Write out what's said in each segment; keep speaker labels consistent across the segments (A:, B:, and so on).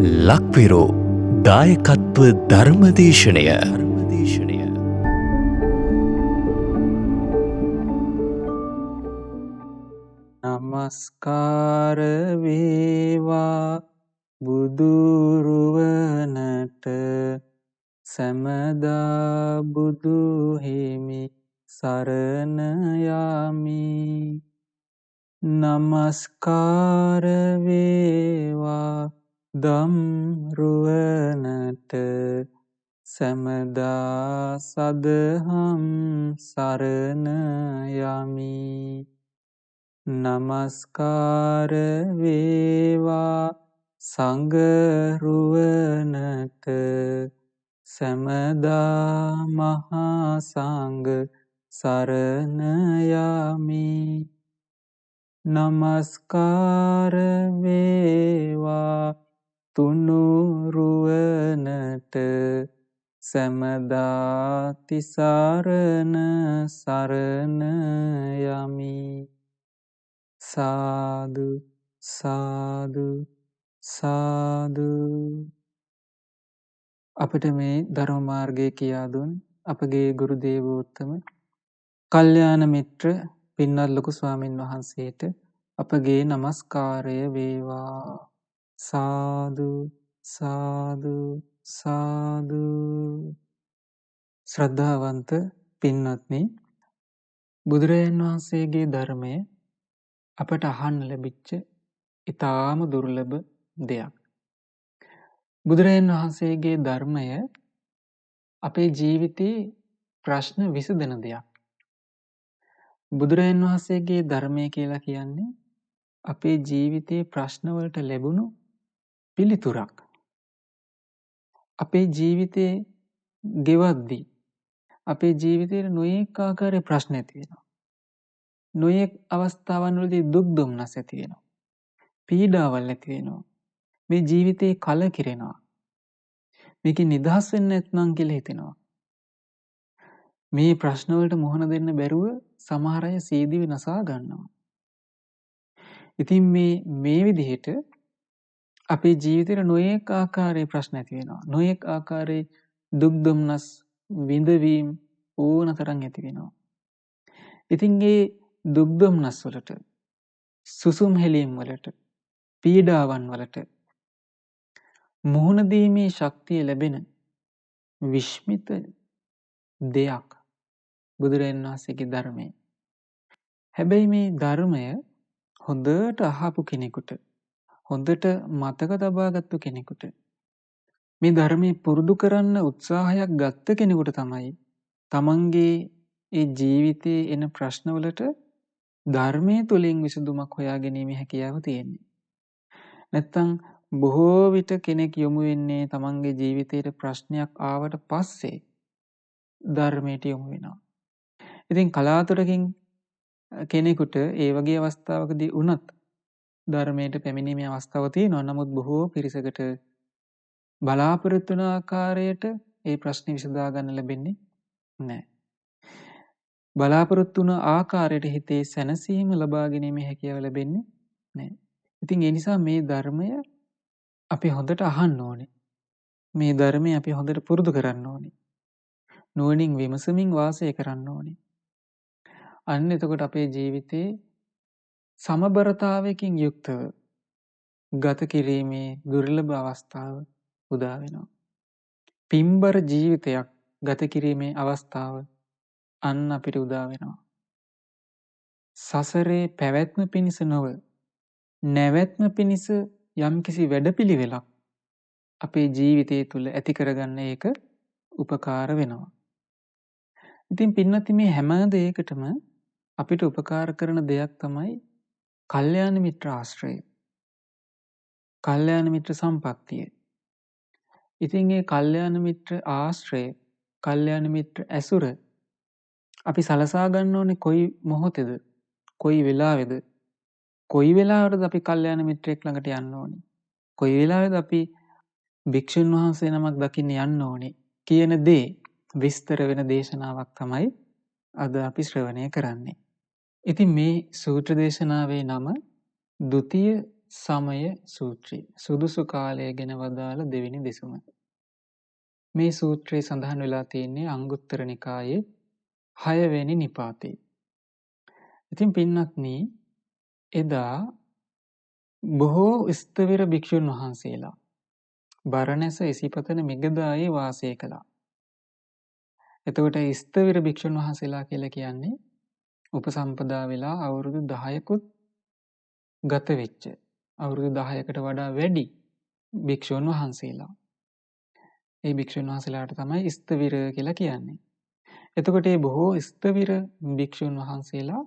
A: ලක්විරෝ දායකත්ව ධර්මදේශනය
B: නමස්කාර වේවා බුදුරුවනට සැමදා බුදු හිමි සරණ යමි. නමස්කාර වේවා ධම්රුවනට සැමදා සදහම් සරණ යමි. නමස්කාර වේවා සංඝරුවනට සැමදා මහා සංඝ සරණ යමි. නමස්කාර වේවා තුනුරුවනට සැමදා තිසරණ සරණ යමි. සාදු සාදු සාදු. අපට මේ ධර්ම මාර්ගය කියා දුන් අපගේ ගුරු දේවෝත්තම කල්යාණ මිත්‍ර පින්වත් ලොකු ස්වාමින් වහන්සේට අපගේ නමස්කාරය වේවා. සාදු සාදු සාදු. ශ්‍රද්ධාවන්ත පින්වත්නි, බුදුරජාණන් වහන්සේගේ ධර්මය අපට අහන්න ලැබිච්ච ඉතාම දුර්ලභ දෙයක්. බුදුරජාණන් වහන්සේගේ ධර්මය අපේ ජීවිතේ ප්‍රශ්න විසඳන දෙයක්. බුදුරජාණන් වහන්සේගේ ධර්මය කියලා කියන්නේ අපේ ජීවිතයේ ප්‍රශ්නවලට ලැබුණු පිළිතුරක්. අපේ ජීවිතේ ගෙවද්දී අපේ ජීවිතේ නොයෙක් ආකාරයේ ප්‍රශ්න ඇති වෙනවා. නොයෙක් අවස්ථාවන් වලදී දුක් දුම්නස් ඇති වෙනවා. පීඩාවල් ඇති වෙනවා. මේ ජීවිතේ කලකිරෙනවා. මේකෙන් නිදහස් වෙන්න නැත්නම් කියලා හිතෙනවා. මේ ප්‍රශ්න වලට මුහුණ දෙන්න බැරුව සමහර අය සීදීවි නසා ගන්නවා. ඉතින් මේ විදිහට අපේ ජීවිතේට නොයෙක් ආකාරයේ ප්‍රශ්න ඇති වෙනවා. නොයෙක් ආකාරයේ දුක් දුම්නස් විඳවීම් ඕනතරම් ඇති වෙනවා. ඉතින් මේ දුක් දුම්නස් වලට, සුසුම් හෙලීම් වලට, පීඩාවන් වලට මුහුණ දීමේ ශක්තිය ලැබෙන විශ්මිත දෙයක් බුදුරජාණන් වහන්සේගේ ධර්මය. හැබැයි මේ ධර්මය හොඳට අහපු කෙනෙකුට, හොඳට මතක තබාගත්තු කෙනෙකුට, මේ ධර්මයේ පුරුදු කරන්න උත්සාහයක් ගත්ත කෙනෙකුට තමයි තමන්ගේ ඒ ජීවිතයේ එන ප්‍රශ්නවලට ධර්මයේ තුලින් විසඳුමක් හොයාගැනීමේ හැකියාව තියෙන්නේ. නැත්තම් බොහෝ විට කෙනෙක් යොමු වෙන්නේ තමන්ගේ ජීවිතේට ප්‍රශ්නයක් ආවට පස්සේ ධර්මයට යොමු වෙනවා. ඉතින් කලාතුරකින් කෙනෙකුට ඒ වගේ අවස්ථාවකදී වුණත් ධර්මයට පැමිණීමේ අවස්ථාව තියෙනවා. නමුත් බොහෝ පිරිසකට බලාපොරොත්තු වන ආකාරයට ඒ ප්‍රශ්නේ විසඳා ගන්න ලැබෙන්නේ නැහැ. බලාපොරොත්තු වන ආකාරයට හිතේ සැනසීම ලබා ගැනීමේ හැකියාව ලැබෙන්නේ නැහැ. ඉතින් ඒ නිසා මේ ධර්මය අපි හොඳට අහන්න ඕනේ. මේ ධර්මය අපි හොඳට පුරුදු කරන්න ඕනේ. නුවණින් විමසමින් වාසය කරන්න ඕනේ. අන්න එතකොට අපේ ජීවිතේ සමබරතාවයකින් යුක්තව ගත කිරීමේ දුර්ලභ අවස්ථාව උදා වෙනවා. පින්බර ජීවිතයක් ගත කිරීමේ අවස්ථාව අන්න අපිට උදා වෙනවා. සසරේ පැවැත්ම පිණිස නොව නැවැත්ම පිණිස යම්කිසි වැඩපිළිවෙලක් අපේ ජීවිතය තුළ ඇති කරගන්න ඒක උපකාර වෙනවා. ඉතින් පින්නති මේ හැම දෙයකටම අපිට උපකාර කරන දෙයක් තමයි කල්යාණ මිත්‍ර ආශ්‍රය. කල්යාණ මිත්‍ර සම්පත්තිය. ඉතින් මේ කල්යාණ මිත්‍ර ආශ්‍රය, කල්යාණ මිත්‍ර ඇසුර අපි සලසා ගන්න ඕනේ කොයි මොහොතේද, කොයි වෙලාවේද, කොයි වෙලාවටද අපි කල්යාණ මිත්‍රයෙක් ළඟට යන්න ඕනේ, කොයි වෙලාවේද අපි භික්ෂුන් වහන්සේ නමක් දකින්න යන්න ඕනේ කියන දේ විස්තර වෙන දේශනාවක් තමයි අද අපි ශ්‍රවණය කරන්නේ. ඉතින් මේ සූත්‍ර දේශනාවේ නම ဒုတိ ය සමය සූත්‍රය. සුදුසු කාලය ගැන වදාළ දෙවෙනි දෙසුම. මේ සූත්‍රයේ සඳහන් වෙලා තියෙන්නේ අංගුත්තර නිකායේ 6 වෙනි නිපාතේ. ඉතින් පින්වත්නි, එදා බොහෝ ස්ථවිර භික්ෂුන් වහන්සේලා බරණැස ඉසිපතන මිගදායේ වාසය කළා. එතකොට ස්ථවිර භික්ෂුන් වහන්සේලා කියලා කියන්නේ උපසම්පදා වෙලා අවුරුදු 10කුත් ගත වෙච්ච, අවුරුදු 10කට වඩා වැඩි භික්ෂුන් වහන්සේලා. ඒ භික්ෂුන් වහන්සේලාට තමයි ස්ථවිර කියලා කියන්නේ. එතකොට මේ බොහෝ ස්ථවිර භික්ෂුන් වහන්සේලා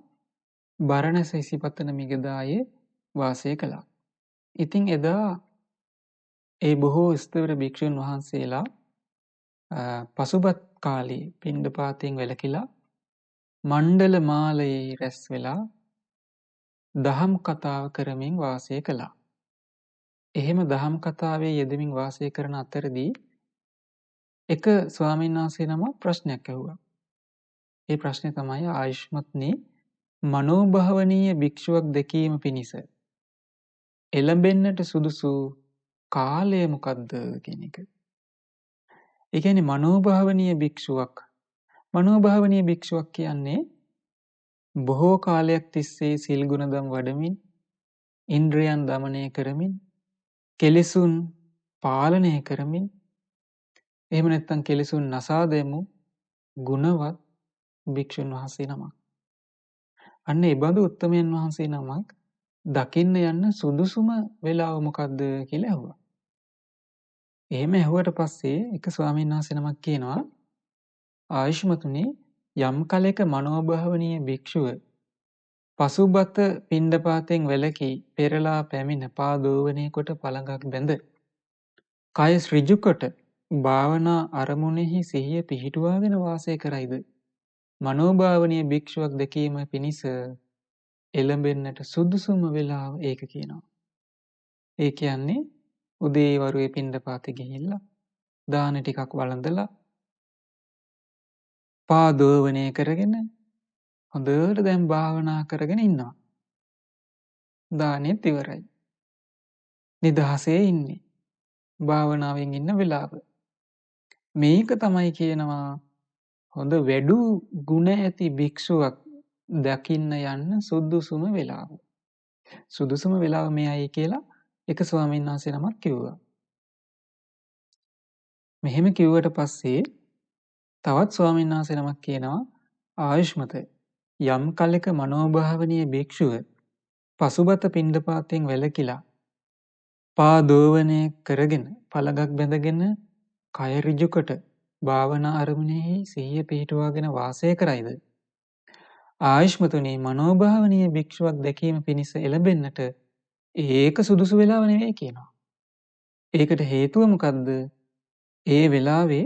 B: බරණැස ඉසිපතන මිගදායේ වාසය කළා. ඉතින් එදා ඒ බොහෝ ස්ථවිර භික්ෂුන් වහන්සේලා පසුබත් කාලේ පිණ්ඩපාතයෙන් වැළකීලා මණ්ඩල මාලයේ රැස් වෙලා දහම් කතාව කරමින් වාසය කළා. එහෙම දහම් කතාවේ යෙදමින් වාසය කරන අතරදී එක ස්වාමීන් වහන්සේ නමක් ප්‍රශ්නයක් ඇහුවා. ඒ ප්‍රශ්නේ තමයි ආයුෂ්මත්නි, මනෝභාවනීය භික්ෂුවක් දැකීම පිණිස එළඹෙන්නට සුදුසු කාලය මොකක්ද කියන එක. ඒ කියන්නේ මනෝභාවනීය භික්ෂුවක් කියන්නේ බොහෝ කාලයක් තිස්සේ සිල් ගුණදම් වඩමින්, ඉන්ද්‍රයන් දමනය කරමින්, කෙලෙසුන් පාලනය කරමින්, එහෙම නැත්නම් කෙලෙසුන් නසා දෙමු ගුණවත් භික්ෂුන් වහන්සේ නමක්. අන්න ඒ බඳු උත්තමයන් වහන්සේ නමක් දකින්න යන්න සුදුසුම වෙලාව මොකක්ද කියලා ඇහුවා. එහෙම ඇහුවට පස්සේ එක ස්වාමීන් වහන්සේ නමක් කියනවා, ආයුෂ්මතුනි, යම් කලෙක මනෝභාවනීය භික්ෂුව පසුබත පිණ්ඩපාතයෙන් වැළකී පෙරලා පැමිණ පාදෝවණේ කොට පළඟක් බැඳ කය ඍජු කොට භාවනා අරමුණෙහි සිහිය පිහිටුවාගෙන වාසය කරයිද මනෝභාවනීය භික්ෂුවක් දැකීම පිණිස එළඹෙන්නට සුදුසුම වෙලාව ඒක කියනවා. ඒ කියන්නේ උදේ වරුවේ පිණ්ඩපාතේ ගිහිල්ලා දාන ටිකක් වළඳලා පාදෝවණේ කරගෙන හොඳට දැන් භාවනා කරගෙන ඉන්නවා. දානෙත් ඉවරයි. නිදහසේ ඉන්නේ. භාවනාවෙන් ඉන්න වෙලාව. මේක තමයි කියනවා හොඳ වැඩි ගුණ ඇති භික්ෂුවක් දකින්න යන්න සුදුසුම වෙලාව. සුදුසුම වෙලාව මෙයයි කියලා එක ස්වාමීන් වහන්සේ නමක් කිව්වා. මෙහෙම කිව්වට පස්සේ තවත් ස්වාමීන් වහන්සේ නමක් කියනවා, ආයුෂ්මත, යම් කලෙක මනෝභාවනීය භික්ෂුව පසුබත පිණ්ඩපාතයෙන් වැළකීලා පාදෝවණය කරගෙන පළඟක් බැඳගෙන කය ඍජු කොට භාවනා අරමුණෙහි සිහිය පිහිටුවාගෙන වාසය කරයිද ආයුෂ්මතුනි, මනෝභාවනීය භික්ෂුවක් දැකීම පිණිස එළඹෙන්නට ඒක සුදුසු වෙලාව නෙවෙයි කියනවා. ඒකට හේතුව මොකද්ද? ඒ වෙලාවේ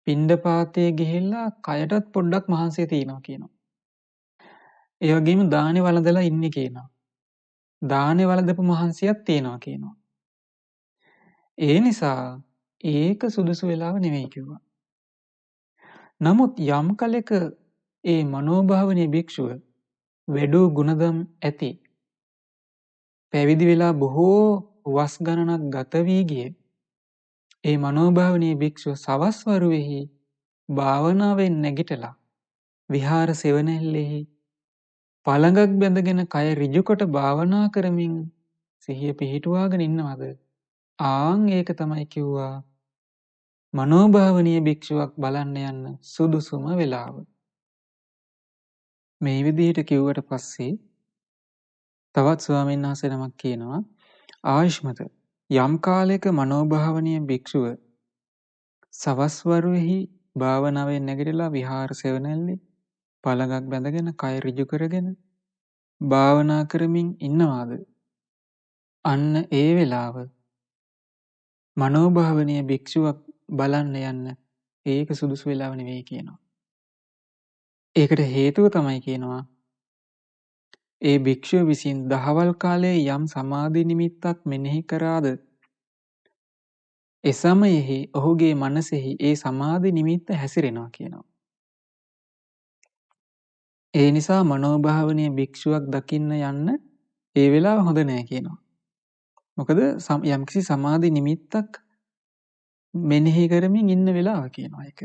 B: පිණ්ඩපාතයේ ගිහිල්ලා කයටත් පොඩ්ඩක් මහන්සිය තියෙනවා කියනවා. ඒ වගේම දානේ වළඳලා ඉන්නේ කියනවා. දානේ වළඳපු මහන්සියක් තියෙනවා කියනවා. ඒ නිසා ඒක සුදුසු වෙලාව නෙවෙයි කිව්වා. නමුත් යම් කලෙක ඒ මනෝභාවනීය භික්ෂුව වැඩෝ ගුණදම් ඇති පැවිදි වෙලා බොහෝ වස් ගණනක් ගත වී ගියේ ඒ මනෝභාවනීය භික්ෂුව සවස් වරුවේහි භාවනාවෙන් නැගිටලා විහාර සෙවණැල්ලෙහි පළඟක් බැඳගෙන කය ඍජු කොට භාවනා කරමින් සිහිය පිහිටුවාගෙන ඉන්නවද? ආන් ඒක තමයි කිව්වා මනෝභාවනීය භික්ෂුවක් බලන්න යන්න සුදුසුම වෙලාව. මේ විදිහට කිව්වට පස්සේ තවත් ස්වාමීන් වහන්සේ නමක් කියනවා, ආයුෂ්මත, යම් කාලයක මනෝභාවනීය භික්ෂුව සවස් වරුවේහි භාවනාවෙන් නැගිටලා විහාර සෙවණැල්ලේ පළඟක් බැඳගෙන කය ඍජු කරගෙන භාවනා කරමින් ඉන්නවාද? අන්න ඒ වෙලාව මනෝභාවනීය භික්ෂුවක් බලන්න යන්න ඒක සුදුසු වෙලාව නෙවෙයි කියනවා. ඒකට හේතුව තමයි කියනවා ඒ භික්ෂුව විසින් දහවල් කාලයේ යම් සමාධි නිමිත්තක් මෙනෙහි කරාද එසමයෙහි ඔහුගේ මනසෙහි ඒ සමාධි නිමිත්ත හැසිරෙනවා කියනවා. ඒ නිසා මනෝභාවනීය භික්ෂුවක් දකින්න යන්න ඒ වෙලාව හොඳ නෑ කියනවා. මොකද යම්කිසි සමාධි නිමිත්තක් මෙනෙහි කරමින් ඉන්න වෙලාව කියනවා ඒක.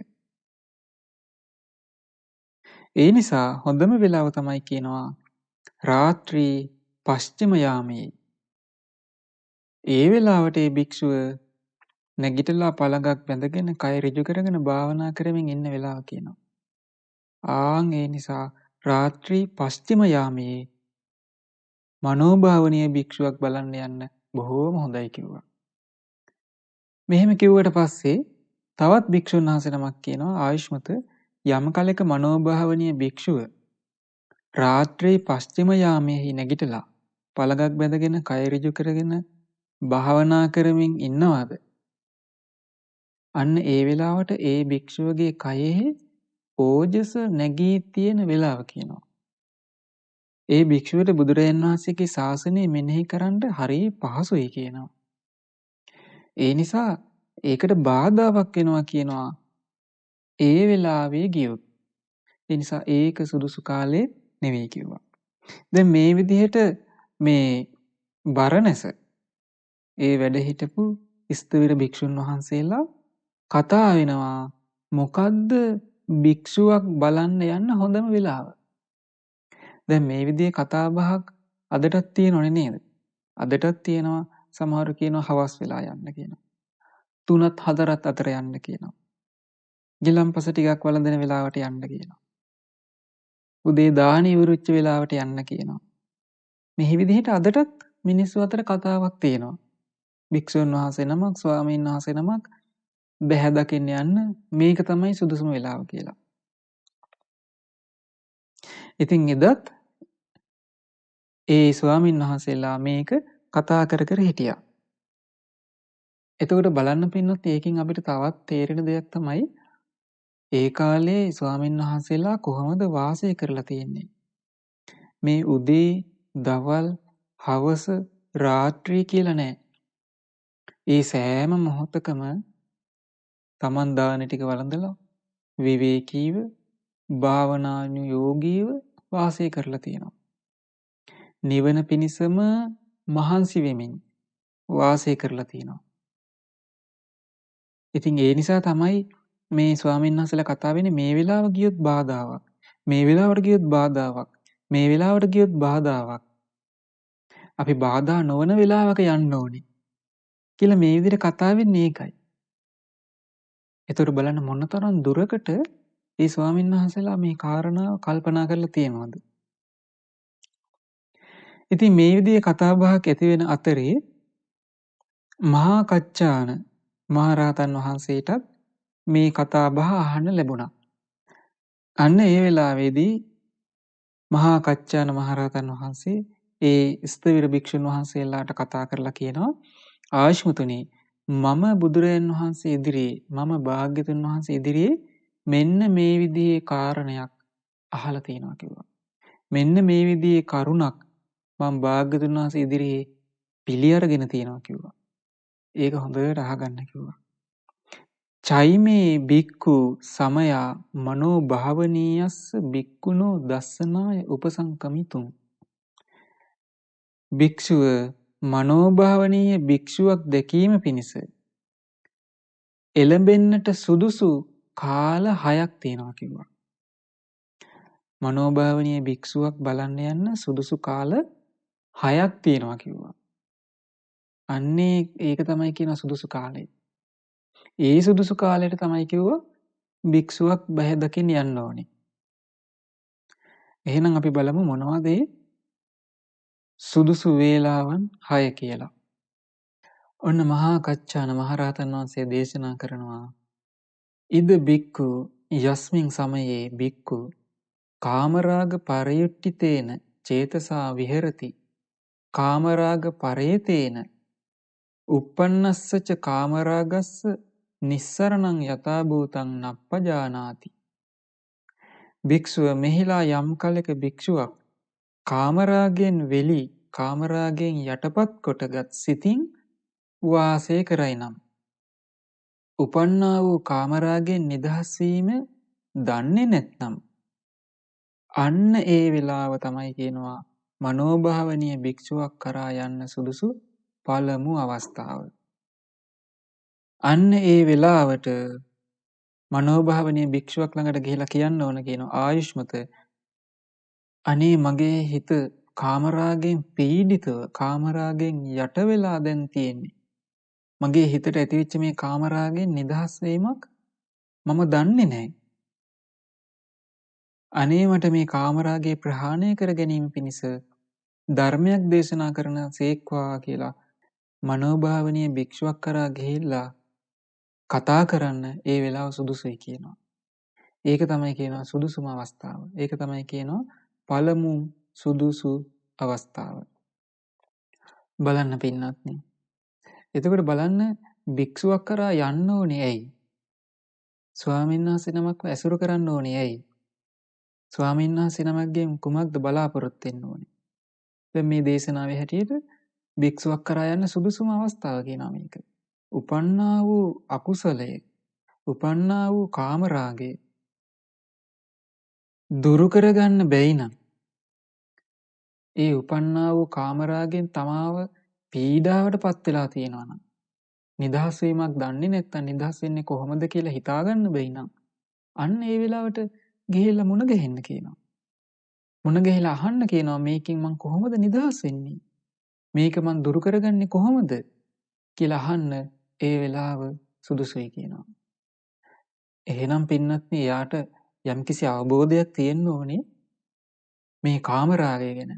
B: ඒ නිසා හොඳම වෙලාව තමයි කියනවා රාත්‍රී පශ්චිම යාමයේ. ඒ වෙලාවට ඒ භික්ෂුව නැගිටලා පළඟක් බැඳගෙන කය ඍජු කරගෙන භාවනා කරමින් ඉන්න වෙලාව කියනවා. ඒ නිසා රාත්‍රී පශ්චිම යාමයේ මනෝභාවනීය භික්ෂුවක් බලන්න යන්න බොහෝම හොඳයි කිව්වා. මෙහෙම කිව්වට පස්සේ තවත් භික්ෂුන් වහන්සේ නමක් කියනවා ආයුෂ්මත යම් කලක මනෝභාවනීය භික්ෂුව රාත්‍රී පශ්චිම යාමයේ නැගිටලා පළඟක් බැඳගෙන කය ඍජු කරගෙන භාවනා කරමින් ඉන්නවාද? අන්න ඒ වෙලාවට ඒ භික්ෂුවගේ කයෙහි ඕජස නැගී තියෙන වෙලාව කියනවා. ඒ භික්ෂුවට බුදුරජාණන් වහන්සේගේ ශාසනය මෙනෙහි කරන්න හරිය පහසුයි කියනවා. ඒ නිසා ඒකට බාධාවක් වෙනවා කියනවා ඒ වෙලාවේ ගියොත්. ඒ නිසා ඒක සුදුසු කාලේ නෙවෙයි කිව්වා. දැන් මේ විදිහට මේ බරණැස ඒ වැඩ හිටපු ස්ථවිර භික්ෂුන් වහන්සේලා කතා වෙනවා මොකද්ද භික්ෂුවක් බලන්න යන්න හොඳම වෙලාව. දැන් මේ විදිහේ කතා බහක් අදටත් තියෙනවනේ නේද? අදටත් තියෙනවා සමහරු කියනවා හවස් වෙලා යන්න කියනවා. 3ත් 4ත් අතර යන්න කියනවා. ගිලම්පස ටිකක් වළඳන වෙලාවට යන්න කියනවා. උදේ දාහන ඉවරච්ච වෙලාවට යන්න කියනවා. මේ විදිහට අදටත් මිනිස්සු අතර කතාවක් තියෙනවා. භික්ෂුන් වහන්සේ නමක් ස්වාමීන් වහන්සේ නමක් බැහැ දකින්න යන්න මේක තමයි සුදුසුම වෙලාව කියලා. ඉතින් එදත් ඒ ස්වාමීන් වහන්සේලා මේක කතා කර කර හිටියා. එතකොට බලන්න පින්නොත් ඒකෙන් අපිට තවත් තේරෙන දෙයක් තමයි ඒ කාලේ ස්වාමීන් වහන්සේලා කොහොමද වාසය කරලා තියෙන්නේ. මේ උදේ, දවල්, හවස, රාත්‍රී කියලා නෑ. ඒ සෑම මොහොතකම තමන් දාන ටික වළඳලා විවේකීව භාවනානුයෝගීව වාසය කරලා තියෙනවා. නිවන පිණිසම මහන්සි වෙමින් වාසය කරලා තියෙනවා. ඉතින් ඒ නිසා තමයි මේ ස්වාමීන් වහන්සේලා කතා වෙන්නේ මේ වෙලාව ගියොත් බාධාවක්. මේ වෙලාවට ගියොත් බාධාවක්. මේ වෙලාවට ගියොත් බාධාවක්. අපි බාධා නොවන වෙලාවක යන්න ඕනේ. කියලා මේ විදිහට කතා වෙන්නේ ඒකයි. ඒතර බලන්න මොනතරම් දුරකට ඒ ස්වාමීන් වහන්සේලා මේ කාරණාව කල්පනා කරලා තියෙනවද? ඉතින් මේ විදිහේ කතා බහක් ඇති වෙන අතරේ මහා කච්චාන මහරහතන් වහන්සේටත් මේ කතා බහ අහන්න ලැබුණා. අන්න ඒ වෙලාවේදී මහා කච්චාන මහරහතන් වහන්සේ ඒ ස්ථවිර භික්ෂුන් වහන්සේලාට කතා කරලා කියනවා ආයුෂ්මතුනි මම බුදුරජාණන් වහන්සේ ඉදිරියේ මම භාග්‍යතුන් වහන්සේ ඉදිරියේ මෙන්න මේ විදිහේ කාරණයක් අහලා තියෙනවා කිව්වා. මෙන්න මේ විදිහේ කරුණක් මම භාග්‍යතුන් වහන්සේ ඉදිරියේ පිළි අරගෙන තියෙනවා කිව්වා. ඒක හොඳට අහගන්න කිව්වා. චෛමේ බික්ඛු සමයා මනෝ භාවනීයස්ස බික්ඛුනෝ දස්සනාය උපසංකමිතුං. භික්ෂුව මනෝභාවනීය භික්ෂුවක් දැකීම පිණිස එළඹෙන්නට සුදුසු කාල 6ක් තියෙනවා කිව්වා. මනෝභාවනීය භික්ෂුවක් බලන්න යන්න සුදුසු කාල 6ක් තියෙනවා කිව්වා. අන්නේ ඒක තමයි කියන සුදුසු කාලය. ඒ සුදුසු කාලයට තමයි කිව්වා භික්ෂුවක් බැහැ දකින්න යන්න ඕනේ. එහෙනම් අපි බලමු මොනවද ඒ සුදුසු වේලාවන් 6 කියලා. ඔන්න මහා කච්චාන මහරහතන් වහන්සේ දේශනා කරනවා ඉද බික්ඛු යස්මින් සමයේ බික්ඛු කාමරාග පරයුට්ඨිතේන චේතසා විහෙරති කාමරාග පරේතේන uppannassaca කාමරාගස්ස නිස්සරණං යථා භූතං නප්පජානාති. භික්ෂුව මෙහිලා යම් කලක භික්ෂුවක් කාමරාගයෙන් වෙලි කාමරාගයෙන් යටපත් කොටගත් සිතින් වාසය කරයි නම් උපන්නා වූ කාමරාගයෙන් නිදහස් වීම දන්නේ නැත්නම් අන්න ඒ වෙලාව තමයි කියනවා මනෝභාවනීය භික්ෂුවක් කරා යන්න සුදුසු පළමු අවස්ථාව. අන්න ඒ වෙලාවට මනෝභාවනීය භික්ෂුවක් ළඟට ගිහිලා කියන්න ඕන කියනවා ආයුෂ්මත අනේ මගේ හිත කාමරාගෙන් පීඩිතව කාමරාගෙන් යට වෙලා දැන් තියෙන්නේ. මගේ හිතට ඇතිවෙච්ච මේ කාමරාගෙන් නිදහස් වීමක් මම දන්නේ නැහැ. අනේ මට මේ කාමරාගේ ප්‍රහාණය කර ගැනීම පිණිස ධර්මයක් දේශනා කරන සේක්වා කියලා මනෝභාවනීය භික්ෂුවක් කරා ගිහිල්ලා කතා කරන්න ඒ වෙලාව සුදුසුයි කියනවා. ඒක තමයි කියනවා සුදුසුම අවස්ථාව. ඒක තමයි කියනවා පළමු සුදුසු අවස්ථාව. බලන්න පින්නත්නි. එතකොට බලන්න භික්ෂුවක් කරා යන්න ඕනේ ඇයි? ස්වාමීන් වහන්සේ නමක්ව ඇසුරු කරන්න ඕනේ ඇයි? ස්වාමීන් වහන්සේ නමක්ගෙන් කුමක්ද බලාපොරොත්තු වෙන්න ඕනේ? දැන් මේ දේශනාවේ හැටියට භික්ෂුවක් කරා යන්න සුදුසුම අවස්ථාව කියනවා මේක. උපන්නා වූ අකුසලයේ උපන්නා වූ කාමරාගේ දුරු කරගන්න බැයි නම් ඒ උපන්නා වූ කාමරාගෙන් තමාව පීඩාවට පත් වෙලා තියෙනවා නම් නිදහස් වීමක් දන්නේ නැත්නම් නිදහස් වෙන්නේ කොහොමද කියලා හිතා ගන්න බැයි නම් අන්න ඒ වෙලාවට ගිහිල්ලා මුණ ගැහෙන්න කියනවා. මුණ ගැහිලා අහන්න කියනවා මේකෙන් මං කොහොමද නිදහස් වෙන්නේ? මේක මං දුරු කරගන්නේ කොහොමද කියලා අහන්න ඒ වෙලාව සුදුසුයි කියනවා. එහෙනම් පින්නත්නි යාට යම්කිසි අවබෝධයක් තියෙන්න ඕනේ මේ කාමරාගය ගැන.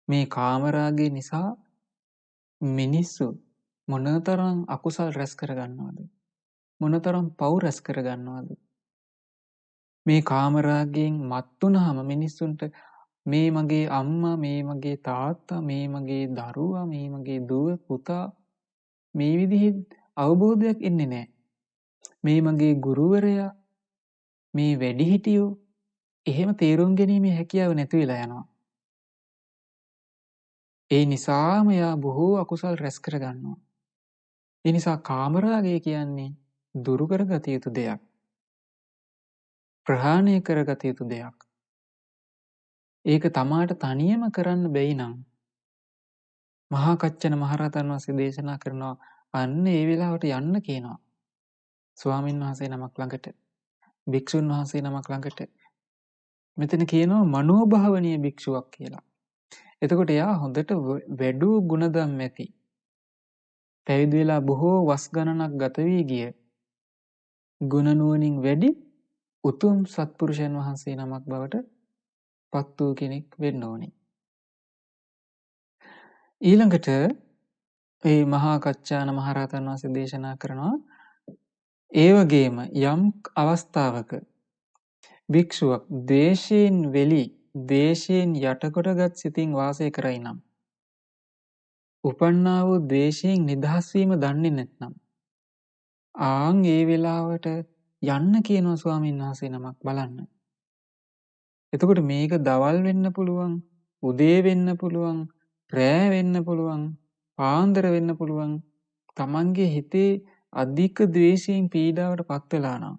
B: මේ කාමරාගය නිසා මිනිස්සු මොනතරම් අකුසල් රැස් කරගන්නවද? මොනතරම් පව් රැස් කරගන්නවද? මේ කාමරාගයෙන් මත් වුනහම මිනිස්සුන්ට මේ මගේ අම්මා, මේ මගේ තාත්තා, මේ මගේ දරුවා, මේ මගේ දුව පුතා මේ විදිහේ අවබෝධයක් එන්නේ නැහැ. මේ මගේ ගුරුවරයා, මේ වැඩිහිටියෝ එහෙම තේරුම් ගැනීමේ හැකියාව නැති වෙලා යනවා. ඒ නිසාම යා බොහෝ අකුසල් රැස් කරගන්නවා. ඒ නිසා කාමරාගය කියන්නේ දුරු කරගත යුතු දෙයක්. ප්‍රහාණය කරගත යුතු දෙයක්. ඒක තමාට තනියම කරන්න බැයි නම් මහා කච්චන මහරහතන් වහන්සේ දේශනා කරනවා අන්න ඒ වෙලාවට යන්න කියනවා. ස්වාමින් වහන්සේ නමක් ළඟට, භික්ෂුන් වහන්සේ නමක් ළඟට. මෙතන කියනවා මනෝභාවනීය භික්ෂුවක් කියලා. එතකොට එයා හොඳට වැඩූ ගුණධම් ඇති. පැවිදි වෙලා බොහෝ වස් ගණනක් ගත වී ගිය ගුණ නුවණින් වැඩි උතුම් සත්පුරුෂයන් වහන්සේ නමක් බවට පත් වූ කෙනෙක් වෙන්න ඕනේ. ඊළඟට මේ මහා කච්චාන මහරහතන් වහන්සේ දේශනා කරනවා ඒ වගේම යම් අවස්ථාවක භික්ෂුවක් දේශයෙන් වෙලි දේශයෙන් යටකොටගත් සිතින් වාසය කරයි නම් උපන්නා වූ දේශයෙන් නිදහස් වීම දන්නේ නැත්නම් ආන් ඒ වෙලාවට යන්න කියනවා ස්වාමීන් වහන්සේ නමක් බලන්න. එතකොට මේක දවල් වෙන්න පුළුවන්, උදේ වෙන්න පුළුවන්, රෑ වෙන්න පුළුවන්, පාන්දර වෙන්න පුළුවන්. තමන්ගේ හිතේ අධික ද්වේෂයෙන් පීඩාවට පත් වෙලා නම්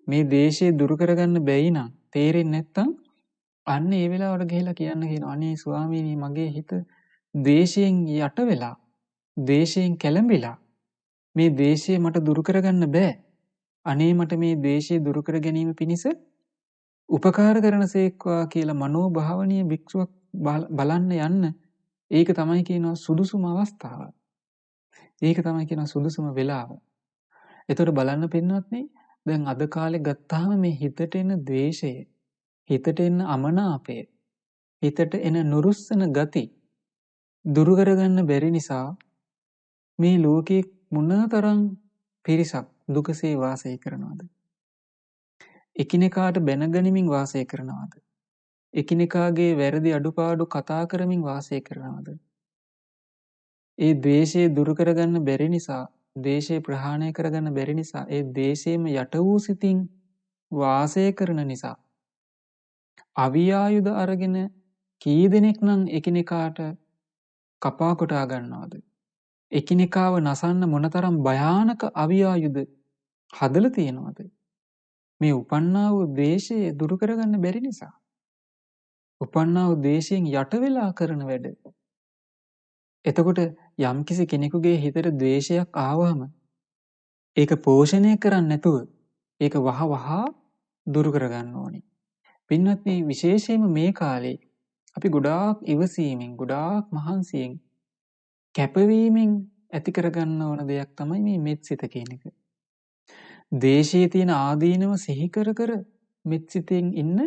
B: මේ ද්වේෂය දුරු කරගන්න බැයි නම් තේරෙන්නේ නැත්නම් අන්න ඒ වෙලාවට ගිහිලා කියන්න කියනවා අනේ ස්වාමීනි මගේ හිත ද්වේෂයෙන් යට වෙලා, ද්වේෂයෙන් කැළඹිලා මේ ද්වේෂය මට දුරු කරගන්න බෑ. අනේ මට මේ ද්වේෂය දුරු කර ගැනීම පිණිස උපකාර කරනසේක්වා කියලා මනෝභාවනීය භික්ෂුවක් බලන්න යන්න. ඒක තමයි කියනවා සුදුසුම අවස්ථාව. ඒක තමයි කියනවා සුදුසුම වෙලාව. එතකොට බලන්න පින්වත්නි දැන් අද කාලේ ගත්තාම මේ හිතට එන ද්වේෂය, හිතට එන අමනාපය, හිතට එන නුරුස්සන ගති දුරු කරගන්න බැරි නිසා මේ ලෝකේ මොනතරම් පිරිසක් දුකසේ වාසය කරනවද? එකිනෙකාට බැනගනිමින් වාසය කරනවද? එකිනෙකාගේ වැරදි අඩුපාඩු කතා කරමින් වාසය කරනවද? ඒ ද්වේෂය දුරු කරගන්න බැරි නිසා, ද්වේෂය ප්‍රහාණය කරගන්න බැරි නිසා, ඒ ද්වේෂයෙන්ම යට වූ සිතින් වාසය කරන නිසා අවියායුධ අරගෙන කී දෙනෙක් නම් එකිනෙකාට කපා කොටා ගන්නවද? එකිනෙකාව නසන්න මොනතරම් භයානක අවියායුධ හදලා තියෙනවද? මේ උපන්නා වූ ද්වේෂය දුරු කරගන්න බැරි නිසා. උපන්නා වූ ද්වේෂයෙන් යට වෙලා කරන වැඩ. එතකොට යම්කිසි කෙනෙකුගේ හිතට ද්වේෂයක් ආවම ඒක පෝෂණය කරන්නේ නැතුව ඒක වහ දුරු කරගන්න ඕනේ. පින්වත්නි, විශේෂයෙන්ම මේ කාලේ අපි ගොඩාක් ඉවසීමෙන්, ගොඩාක් මහන්සියෙන්, කැපවීමෙන් ඇති කරගන්න ඕන දෙයක් තමයි මේ මෙත්සිත කියන එක. දේශයේ තියෙන ආදීනව සිහි කර කර මෙත්සිතෙන් ඉන්න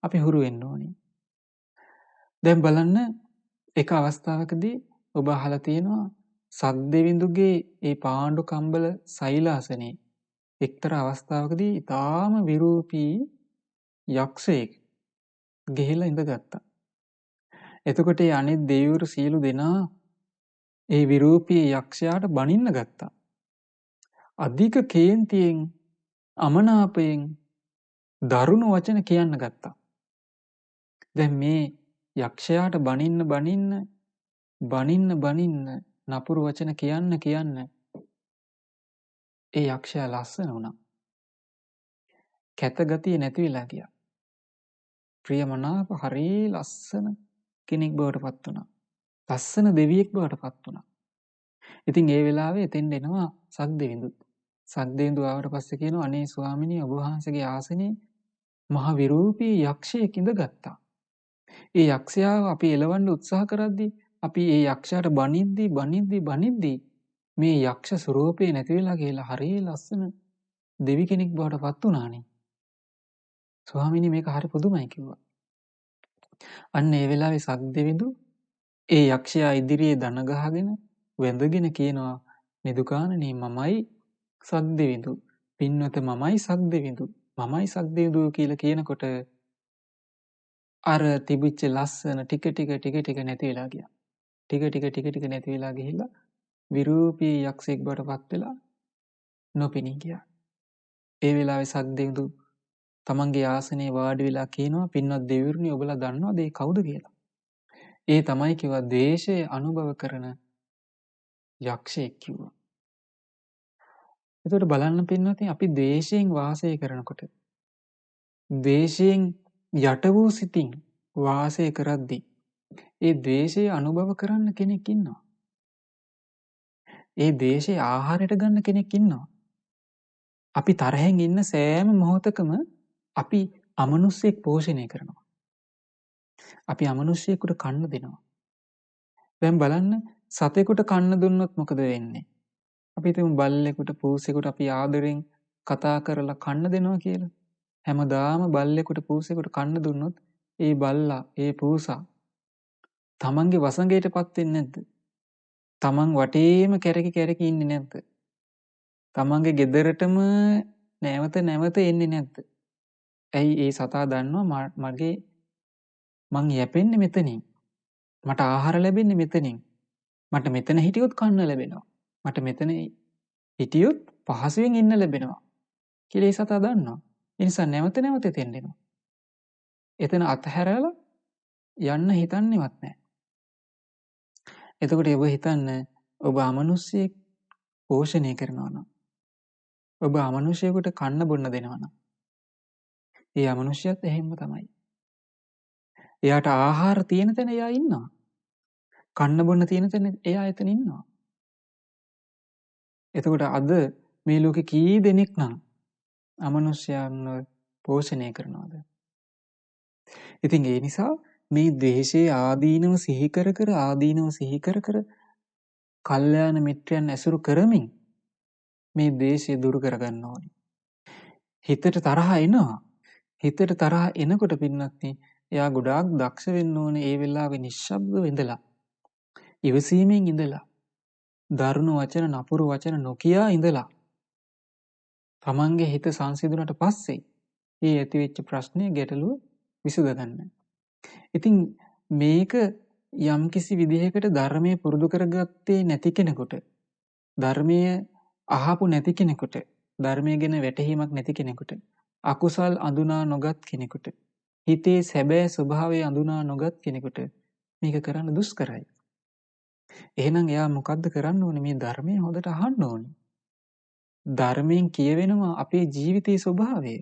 B: අපි හුරු වෙන්න ඕනේ. දැන් බලන්න, එක අවස්ථාවකදී ඔබ අහලා තියෙනවා සක්දෙවිඳුගේ ඒ පාණ්ඩු කම්බල සෛලාසනේ එක්තරා අවස්ථාවකදී ඊටාම විරූපී යක්ෂයෙක් ගෙහිලා ඉඳගත්තා. එතකොට ඒ අනිත් දෙවිවරු සියලු දෙනා ඒ විරූපී යක්ෂයාට බනින්න ගත්තා. අධික කේන්තියෙන්, අමනාපයෙන් දරුණු වචන කියන්න ගත්තා. දැන් මේ යක්ෂයාට බනින්න නපුරු වචන කියන්න ඒ යක්ෂයා ලස්සන වුණා. කැත ගතිය නැති වෙලා ගියා. ප්‍රියමනාප හරී ලස්සන කෙනෙක් බවට පත් වුණා. ලස්සන දෙවියෙක් බවට පත් වුණා. ඉතින් ඒ වෙලාවේ එතෙන්ට එනවා සක්දෙවිඳු. සක්දෙවිඳු ආවට පස්සේ කියනවා, අනේ ස්වාමිනී, ඔබ වහන්සේගේ ආසනේ මහ විරූපී යක්ෂයෙක් ඉඳගත්තා. ඒ යක්ෂයාව අපි එලවන්න උත්සාහ කරද්දී, අපි ඒ යක්ෂයාට බනිද්දී මේ යක්ෂ ස්වරූපේ නැති වෙලා ගිහලා හරිය ලස්සන දෙවි කෙනෙක් බවට පත් වුණානේ. ස්වාමිනී, මේක හරි පුදුමයි කිව්වා. අන්න ඒ වෙලාවේ සක්දෙවිඳු ඒ යක්ෂයා ඉදිරියේ දන ගහගෙන වැඳගෙන කියනවා, නිදුකාණනි, මමයි සක්දෙවිඳු. පින්වත, මමයි සක්දෙවිඳු කියලා කියනකොට අර තිබිච්ච ලස්සන ටික ටික නැති වෙලා ගියා. ටික නැති වෙලා ගිහිල්ලා විරූපී යක්ෂයෙක් බවට පත් වෙලා නොපෙනී ගියා. ඒ වෙලාවේ සක්දෙවිඳු තමන්ගේ ආසනයේ වාඩි වෙලා කියනවා, පින්වත් දෙවිවරුනි, ඔබලා දන්නවද ඒ කවුද කියලා? ඒ තමයි කිව්වා, ද්වේෂය අනුභව කරන යක්ෂයෙක් කිව්වා. එතකොට බලන්න පින්වත්නි, අපි ද්වේෂයෙන් වාසය කරනකොට, ද්වේෂයෙන් යට වූ සිතින් වාසය කරද්දී ඒ ද්වේෂය අනුභව කරන්න කෙනෙක් ඉන්නවා. ඒ ද්වේෂය ආහාරයට ගන්න කෙනෙක් ඉන්නවා. අපි තරහෙන් ඉන්න සෑම මොහොතකම අපි අමනුෂ්‍යෙක් පෝෂණය කරනවා. අපි අමනුෂ්‍යයෙකුට කන්න දෙනවා. දැන් බලන්න, සතෙකුට කන්න දුන්නොත් මොකද වෙන්නේ? අපි හිතමු බල්ලෙකුට, පූසෙකුට අපි ආදරෙන් කතා කරලා කන්න දෙනවා කියලා. හැමදාම බල්ලෙකුට, පූසෙකුට කන්න දුන්නොත් ඒ බල්ලා, ඒ පූසා තමන්ගේ වසඟයටපත් වෙන්නේ නැද්ද? තමන් වටේම කැරකි ඉන්නේ නැද්ද? තමන්ගේ ගෙදරටම නැවත එන්නේ නැද්ද? ඇයි? ඒ සතා දන්නවා මං යැපෙන්නේ මෙතනින්. මට ආහාර ලැබෙන්නේ මෙතනින්. මට මෙතන හිටියොත් කන්න ලැබෙනවා. මට මෙතන හිටියොත් පහසුවෙන් ඉන්න ලැබෙනවා කියලා ඒ සතා දන්නවා. ඒ නිසා නැවත එතෙන් එනවා. එතන අතහැරලා යන්න හිතන්නේවත් නැහැ. එතකොට ඔබ හිතන්න, ඔබ අමනුෂ්‍යයෙක් පෝෂණය කරනවා නම්, ඔබ අමනුෂ්‍යයෙකුට කන්න බොන්න දෙනවා නම්, ඒ අමනුෂ්‍යයත් එහෙම තමයි. එයාට ආහාර තියෙන තැන එයා ඉන්නවා. කන්න බොන්න තියෙන තැන එයා එතන ඉන්නවා. එතකොට අද මේ ලෝකේ කී දෙනෙක් නම් අමනුෂ්‍යයන්ව පෝෂණය කරනවද? ඉතින් ඒ නිසා මේ ද්වේෂයේ ආදීනව සිහි කර කර කල්යාණ මිත්‍රයන් ඇසුරු කරමින් මේ ද්වේෂය දුරු කරගන්න ඕනේ. හිතට තරහ එනවා. හිතට තරහ එනකොට පින්නත්නි, එයා ගොඩාක් දක්ෂ වෙන්න ඕනේ. ඒ වෙලාවේ නිශ්ශබ්දව ඉඳලා, ඉවසීමෙන් ඉඳලා, දරුණු වචන, නපුරු වචන නොකියා ඉඳලා, තමන්ගේ හිත සංසිඳුණට පස්සේ මේ ඇතිවෙච්ච ප්‍රශ්නේ, ගැටලුව විසඳ ගන්න. ඉතින් මේක යම්කිසි විදිහකට ධර්මයේ පුරුදු කරගත්තේ නැති කෙනෙකුට, ධර්මයේ අහපු නැති කෙනෙකුට, ධර්මයේ ගැන වැටහීමක් නැති කෙනෙකුට, අකුසල් අඳුනා නොගත් කෙනෙකුට, හිතේ සැබෑ ස්වභාවය අඳුනා නොගත් කෙනෙකුට මේක කරන්න දුෂ්කරයි. එහෙනම් එයා මොකද්ද කරන්න ඕනේ? මේ ධර්මය හොඳට අහන්න ඕනේ. ධර්මයෙන් කියවෙනවා අපේ ජීවිතයේ ස්වභාවය.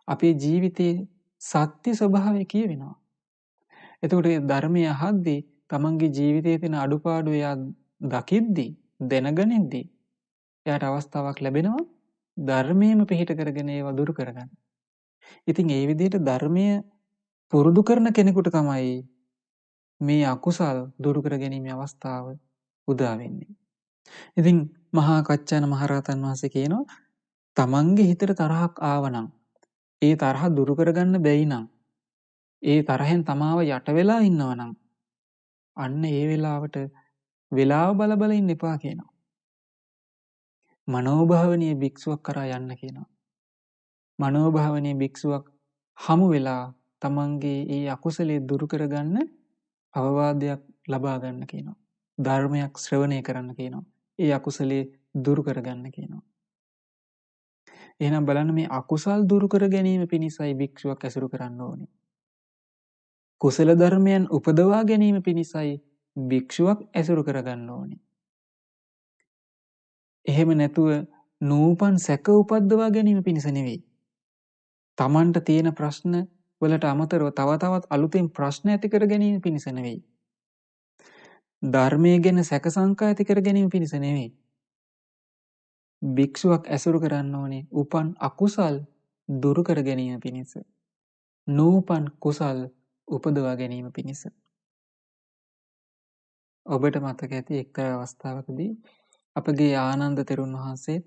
B: අපේ ජීවිතයේ සත්‍ය ස්වභාවය කියවෙනවා. එතකොට ධර්මය අහද්දී තමන්ගේ ජීවිතයේ තියෙන අඩුපාඩු එයා දකිද්දී දැනගනිද්දී එයාට අවස්ථාවක් ලැබෙනවා ධර්මයේම පිහිට කරගෙන ඒවා දුරු කරගන්න. ඉතින් ඒ විදිහට ධර්මය පුරුදු කරන කෙනෙකුට තමයි මේ අකුසල් දුරු කර ගැනීමේ අවස්ථාව උදා වෙන්නේ. ඉතින් මහා කච්චාන මහරහතන් වහන්සේ කියනවා තමන්ගේ හිතට තරහක් ආවනම් ඒ තරහ දුරු කරගන්න බැයි නම් ඒ තරහෙන් තමාව යට වෙලා ඉන්නවනම් අන්න ඒ වෙලාවට වෙලාව බල බල ඉන්න එපා කියනවා. මනෝභාවනීය භික්ෂුවක් කරා යන්න කියනවා. මනෝභාවනීය භික්ෂුවක් හමු වෙලා තමන්ගේ ඒ අකුසලයේ දුරු කරගන්න අවවාදයක් ලබා ගන්න කියනවා. ධර්මයක් ශ්‍රවණය කරන්න කියනවා. ඒ අකුසලයේ දුරු කරගන්න කියනවා. එහෙනම් බලන්න මේ අකුසල් දුරු කර ගැනීම පිණිසයි භික්ෂුවක් ඇසුරු කරන්න ඕනේ. කුසල ධර්මයන් උපදවා ගැනීම පිණිසයි භික්ෂුවක් ඇසුරු කරගන්න ඕනේ. එහෙම නැතුව නූපන් සැක උපද්දවා ගැනීම පිණිස නෙවෙයි. තමන්ට තියෙන ප්‍රශ්න වලට අමතරව තව තවත් අලුතෙන් ප්‍රශ්න ඇති කර ගැනීම පිණිස නෙවෙයි. ධර්මයේ ගැන සැක සංකා ඇති කර ගැනීම පිණිස නෙවෙයි. භික්ෂුවක් ඇසුරු කරන්න ඕනේ උපන් අකුසල් දුරු කර ගැනීම පිණිස. නූපන් කුසල් උපදවා ගැනීම පිණිස. ඔබට මතක ඇති එක්තරා අවස්ථාවකදී අපගේ ආනන්ද තෙරුන් වහන්සේත්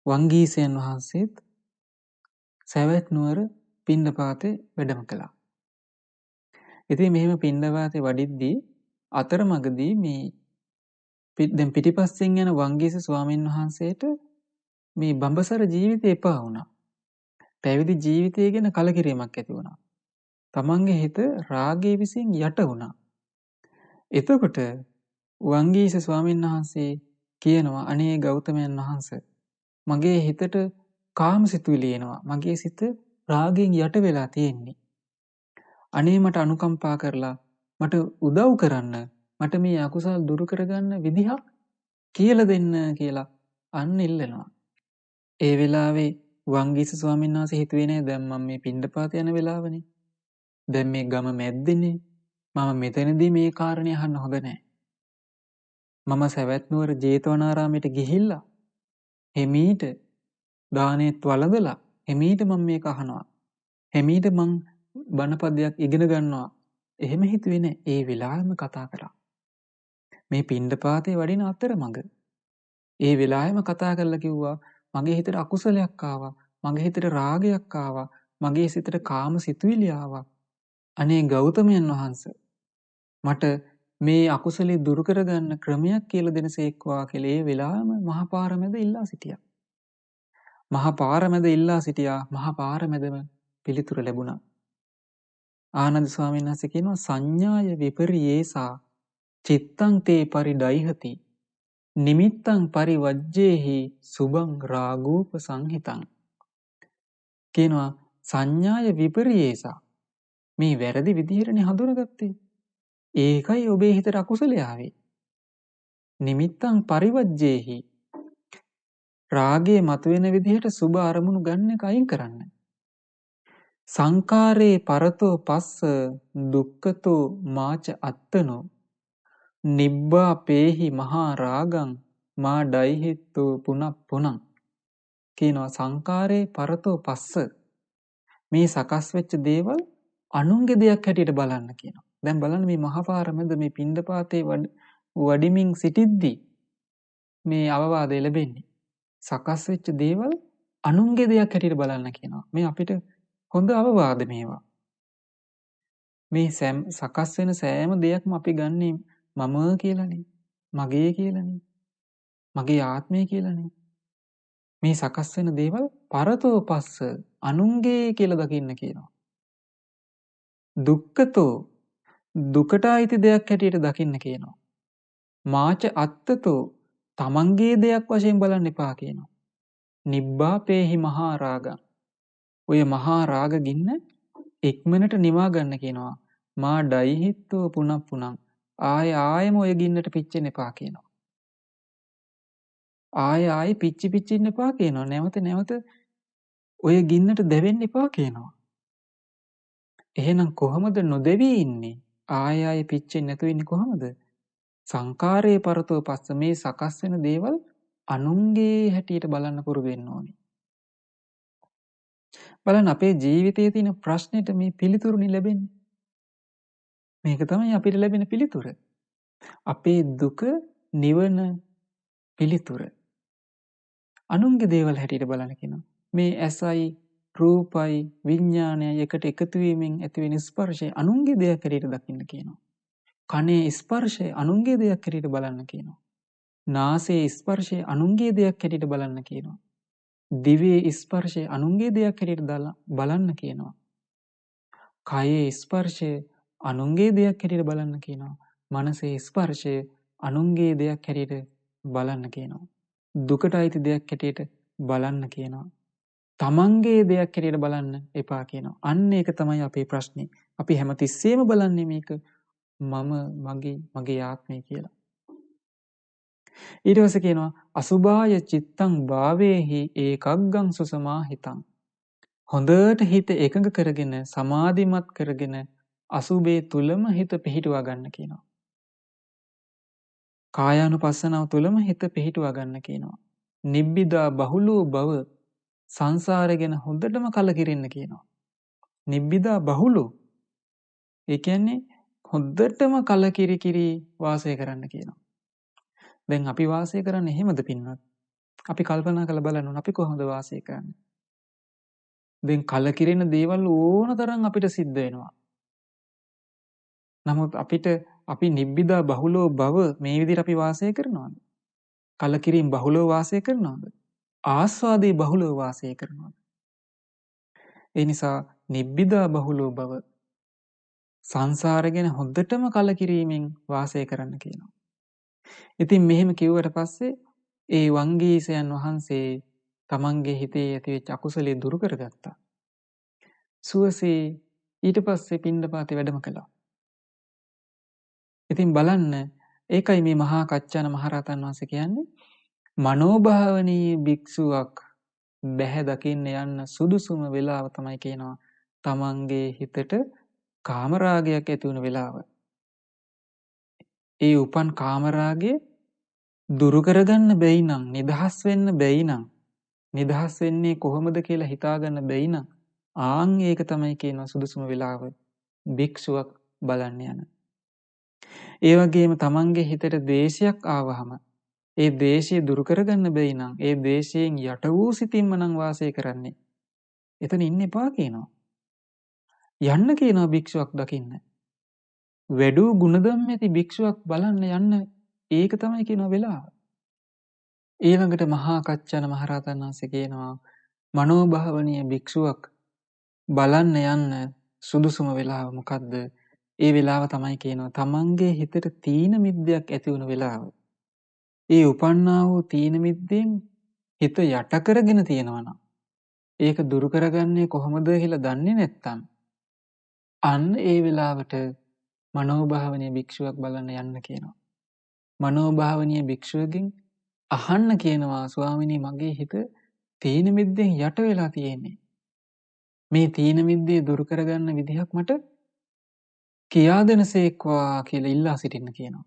B: වංගීසයන් වහන්සේත් සැවැත් නුවර පිණ්ඩපාතේ වැඩම කළා. ඉතින් මෙහෙම පිණ්ඩපාතේ වඩිද්දී අතරමඟදී මේ දැන් පිටිපස්සෙන් යන වංගීස ස්වාමීන් වහන්සේට මේ බඹසර ජීවිතේ එපා වුණා. පැවිදි ජීවිතය ගැන කලකිරීමක් ඇති වුණා. තමන්ගේ හිත රාගයේ විසින් යට වුණා. එතකොට වංගීස ස්වාමීන් වහන්සේ කියනවා අනේ ගෞතමයන් වහන්සේ මගේ හිතට කාමසිතුවිලි එනවා. මගේ සිත රාගයෙන් යට වෙලා තියෙන්නේ. අනේ මට අනුකම්පා කරලා මට උදව් කරන්න. මට මේ අකුසල් දුරු කරගන්න විදිහක් කියලා දෙන්න කියලා අන්න ඉල්ලනවා. ඒ වෙලාවේ වංගීස ස්වාමීන් වහන්සේ හිතුවේ නෑ දැන් මම මේ පිණ්ඩපාත යන වෙලාවනේ. දැන් මේ ගම මැද්දේනේ. මම මෙතනදී මේ කාරණේ අහන්න හොඳ නෑ. මම සවැත් නුවර ජේතවනාරාමයට ගිහිල්ලා එමීට දානෙත් වළඳලා එමීට මම මේක අහනවා. එමීට මං බණපදයක් ඉගෙන ගන්නවා. එහෙම හිතුවේ නෑ. ඒ වෙලාවෙම කතා කරා. මේ පිණ්ඩපාතේ වඩින අතරමඟ ඒ වෙලාවෙම කතා කරලා කිව්වා මගේ හිතට අකුසලයක් ආවා. මගේ හිතට රාගයක් ආවා. මගේ සිතට කාම සිතුවිලි ආවා. අනේ ගෞතමයන් වහන්සේ මට මේ අකුසලේ දුරු කරගන්න ක්‍රමයක් කියලා දෙනසේක්වා කියලා ඒ වෙලාවෙම මහා පාර මැද ඉල්ලා සිටියා. මහා පාර මැද ඉල්ලා සිටියා. මහා පාර මැදම පිළිතුර ලැබුණා. ආනන්ද ස්වාමීන් වහන්සේ කියනවා සංඥාය විපරියේසා චිත්තං තේ පරිඩයිහති නිමිත්තං පරිවජ්ජේහි සුභං රාගූප සංහිතං. කියනවා සංඥාය විපරියේසා මේ වැරදි විදිහටනේ හඳුනගත්තේ. ඒකයි ඔබේ හිතට අකුසලය ආවේ. නිමිත්තං පරිවජ්ජේහි රාගයේ මතුවෙන විදිහට සුභ අරමුණු ගන්න එක අයින් කරන්න. සංකාරේ පරතෝ පස්ස දුක්ඛතෝ මාච අත්තනෝ නිබ්බා පේහි මහා රාගං මා ඩයිහිත්තෝ පුනප්පුනං. කියනවා සංකාරේ පරතෝ පස්ස මේ සකස් වෙච්ච දේවල් අනුන්ගේ දෙයක් හැටියට බලන්න කියනවා. දැන් බලන්න මේ මහා පාර මැද මේ පිණ්ඩපාතේ වඩිමින් සිටිද්දී මේ අවවාදය ලැබෙන්නේ. සකස් වෙච්ච දේවල් අනුන්ගේ දෙයක් හැටියට බලන්න කියනවා. මේ අපිට හොඳ අවවාද මේවා. මේ සකස් වෙන සෑම දෙයක්ම අපි ගන්නේ මම කියලානේ. මගේ කියලානේ. මගේ ආත්මය කියලානේ. මේ සකස් වෙන දේවල් පරතෝ පස්ස අනුන්ගේ කියලා දකින්න කියනවා. දුක්ඛතෝ දුකට අයිති දෙයක් හැටියට දකින්න කියනවා. මාච අත්තතෝ තමන්ගේ දෙයක් වශයෙන් බලන්න එපා කියනවා. නිබ්බාපේහි මහා රාගං ඔය මහා රාග ගින්න ඉක්මනට නිවා ගන්න කියනවා. මා ඩයිහිත්තෝ පුනප්පුනං ආයෙම ඔය ගින්නට පිච්චෙන්න එපා කියනවා. ආයෙ පිච්චින්න එපා කියනවා. නැවත ඔය ගින්නට දැවෙන්න එපා කියනවා. එහෙනම් කොහොමද නොදෙවී ඉන්නේ? ආය ආය පිච්චෙන්නේ නැතුව ඉන්නේ කොහොමද? සංකාරයේ පරතෝ පස්ස මේ සකස් වෙන දේවල් අනුන්ගේ හැටියට බලන්න පුරුදු වෙන්න ඕනේ. බලන්න අපේ ජීවිතයේ තියෙන ප්‍රශ්නෙට මේ පිළිතුරුනි ලැබෙන්නේ. මේක තමයි අපිට ලැබෙන පිළිතුර. අපේ දුක නිවන පිළිතුර. අනුන්ගේ දේවල් හැටියට බලන්න කියනවා. මේ ඇසයි රූපයි විඥානයයි එකට එකතු වීමෙන් ඇතිවෙන ස්පර්ශය අනුන්ගේ දෙයක් හැටියට දකින්න කියනවා. කනේ ස්පර්ශය අනුන්ගේ දෙයක් හැටියට බලන්න කියනවා. නාසයේ ස්පර්ශය අනුන්ගේ දෙයක් හැටියට බලන්න කියනවා. දිවේ ස්පර්ශය අනුන්ගේ දෙයක් හැටියට බලන්න කියනවා. කයේ ස්පර්ශය අනුන්ගේ දෙයක් හැටියට බලන්න කියනවා. මනසේ ස්පර්ශය අනුන්ගේ දෙයක් හැටියට බලන්න කියනවා. දුකට අයිති දෙයක් හැටියට බලන්න කියනවා. තමන්ගේ දෙයක් හැටියට බලන්න එපා කියනවා. අන්න ඒක තමයි අපේ ප්‍රශ්නේ. අපි හැමතිස්සෙම බලන්නේ මේක මගේ ආත්මය කියලා. ඊට පස්සේ කියනවා අසුභාය චිත්තං භාවේහි ඒකග්ගං සුසමාහිතං. හොඳට හිත එකඟ කරගෙන සමාධිමත් කරගෙන අසුභේ තුලම හිත පිහිටුවා ගන්න කියනවා. කායානුපස්සනාව තුලම හිත පිහිටුවා ගන්න කියනවා. නිබ්බිදා බහුලෝ භව සංසාරය ගැන හොඳටම කලකිරෙන්න කියනවා. නිබ්බිදා බහුලෝ ඒ කියන්නේ හොඳටම කලකිරි වාසය කරන්න කියනවා. දැන් අපි වාසය කරන්නේ එහෙමද පින්වත්? අපි කල්පනා කරලා බලන්න ඕන අපි කොහොමද වාසය කරන්නේ? දැන් කලකිරෙන දේවල් ඕන තරම් අපිට සිද්ධ වෙනවා. නමුත් අපි නිබ්බිදා බහුලෝ භව මේ විදිහට අපි වාසය කරනවද? කලකිරීම බහුලව වාසය කරනවද? ආස්වාදේ බහුලව වාසය කරනවද? ඒ නිසා නිබ්බිදා බහුලෝ භව සංසාරය ගැන හොඳටම කලකිරීමෙන් වාසය කරන්න කියනවා. ඉතින් මෙහෙම කිව්වට පස්සේ ඒ වංගීසයන් වහන්සේ තමන්ගේ හිතේ ඇතිවෙච්ච අකුසලයේ දුරු කරගත්තා. සුවසේ ඊට පස්සේ පිණ්ඩපාතේ වැඩම කළා. ඉතින් බලන්න ඒකයි මේ මහා කච්චාන මහරහතන් වහන්සේ කියන්නේ මනෝභාවනීය භික්ෂුවක් බැහැ දකින්න යන්න සුදුසුම වෙලාව තමයි කියනවා තමන්ගේ හිතට කාමරාගයක් ඇති වුණ වෙලාව. ඒ උපන් කාමරාගය දුරු කරගන්න බැයි නම් නිදහස් වෙන්න බැයි නම් නිදහස් වෙන්නේ කොහොමද කියලා හිතාගන්න බැයි නම් ආන් ඒක තමයි කියනවා සුදුසුම වෙලාව භික්ෂුවක් බලන්න යන. ඒ වගේම තමන්ගේ හිතට ද්වේෂයක් ආවහම ඒ ද්වේෂය දුරු කරගන්න බැයි නම් ඒ ද්වේෂයෙන් යට වූ සිතින්ම නම් වාසය කරන්නේ. එතන ඉන්න එපා කියනවා. යන්න කියනවා භික්ෂුවක් දකින්න. වැඩූ ගුණධම් ඇති භික්ෂුවක් බලන්න යන්න ඒක තමයි කියනවා වෙලාව. ඊළඟට මහා කච්චන මහරහතන් වහන්සේ කියනවා මනෝභාවනීය භික්ෂුවක් බලන්න යන්න සුදුසුම වෙලාව මොකද්ද? ඒ වෙලාව තමයි කියනවා තමන්ගේ හිතට තීන මිද්දයක් ඇති වුණ වෙලාව. ඒ උපන්නා වූ තීන මිද්දෙන් හිත යට කරගෙන තියෙනවා නම් ඒක දුරු කරගන්නේ කොහොමද කියලා දන්නේ නැත්නම් අන්න ඒ වෙලාවට මනෝභාවනීය භික්ෂුවක් බලන්න යන්න කියනවා. මනෝභාවනීය භික්ෂුවකින් අහන්න කියනවා ස්වාමිනී මගේ හිත තීන මිද්දෙන් යට වෙලා තියෙන්නේ. මේ තීන මිද්දේ දුරු කරගන්න විදිහක් මට කියා දෙනසේක්වා කියලා ඉල්ලා සිටින්න කියනවා.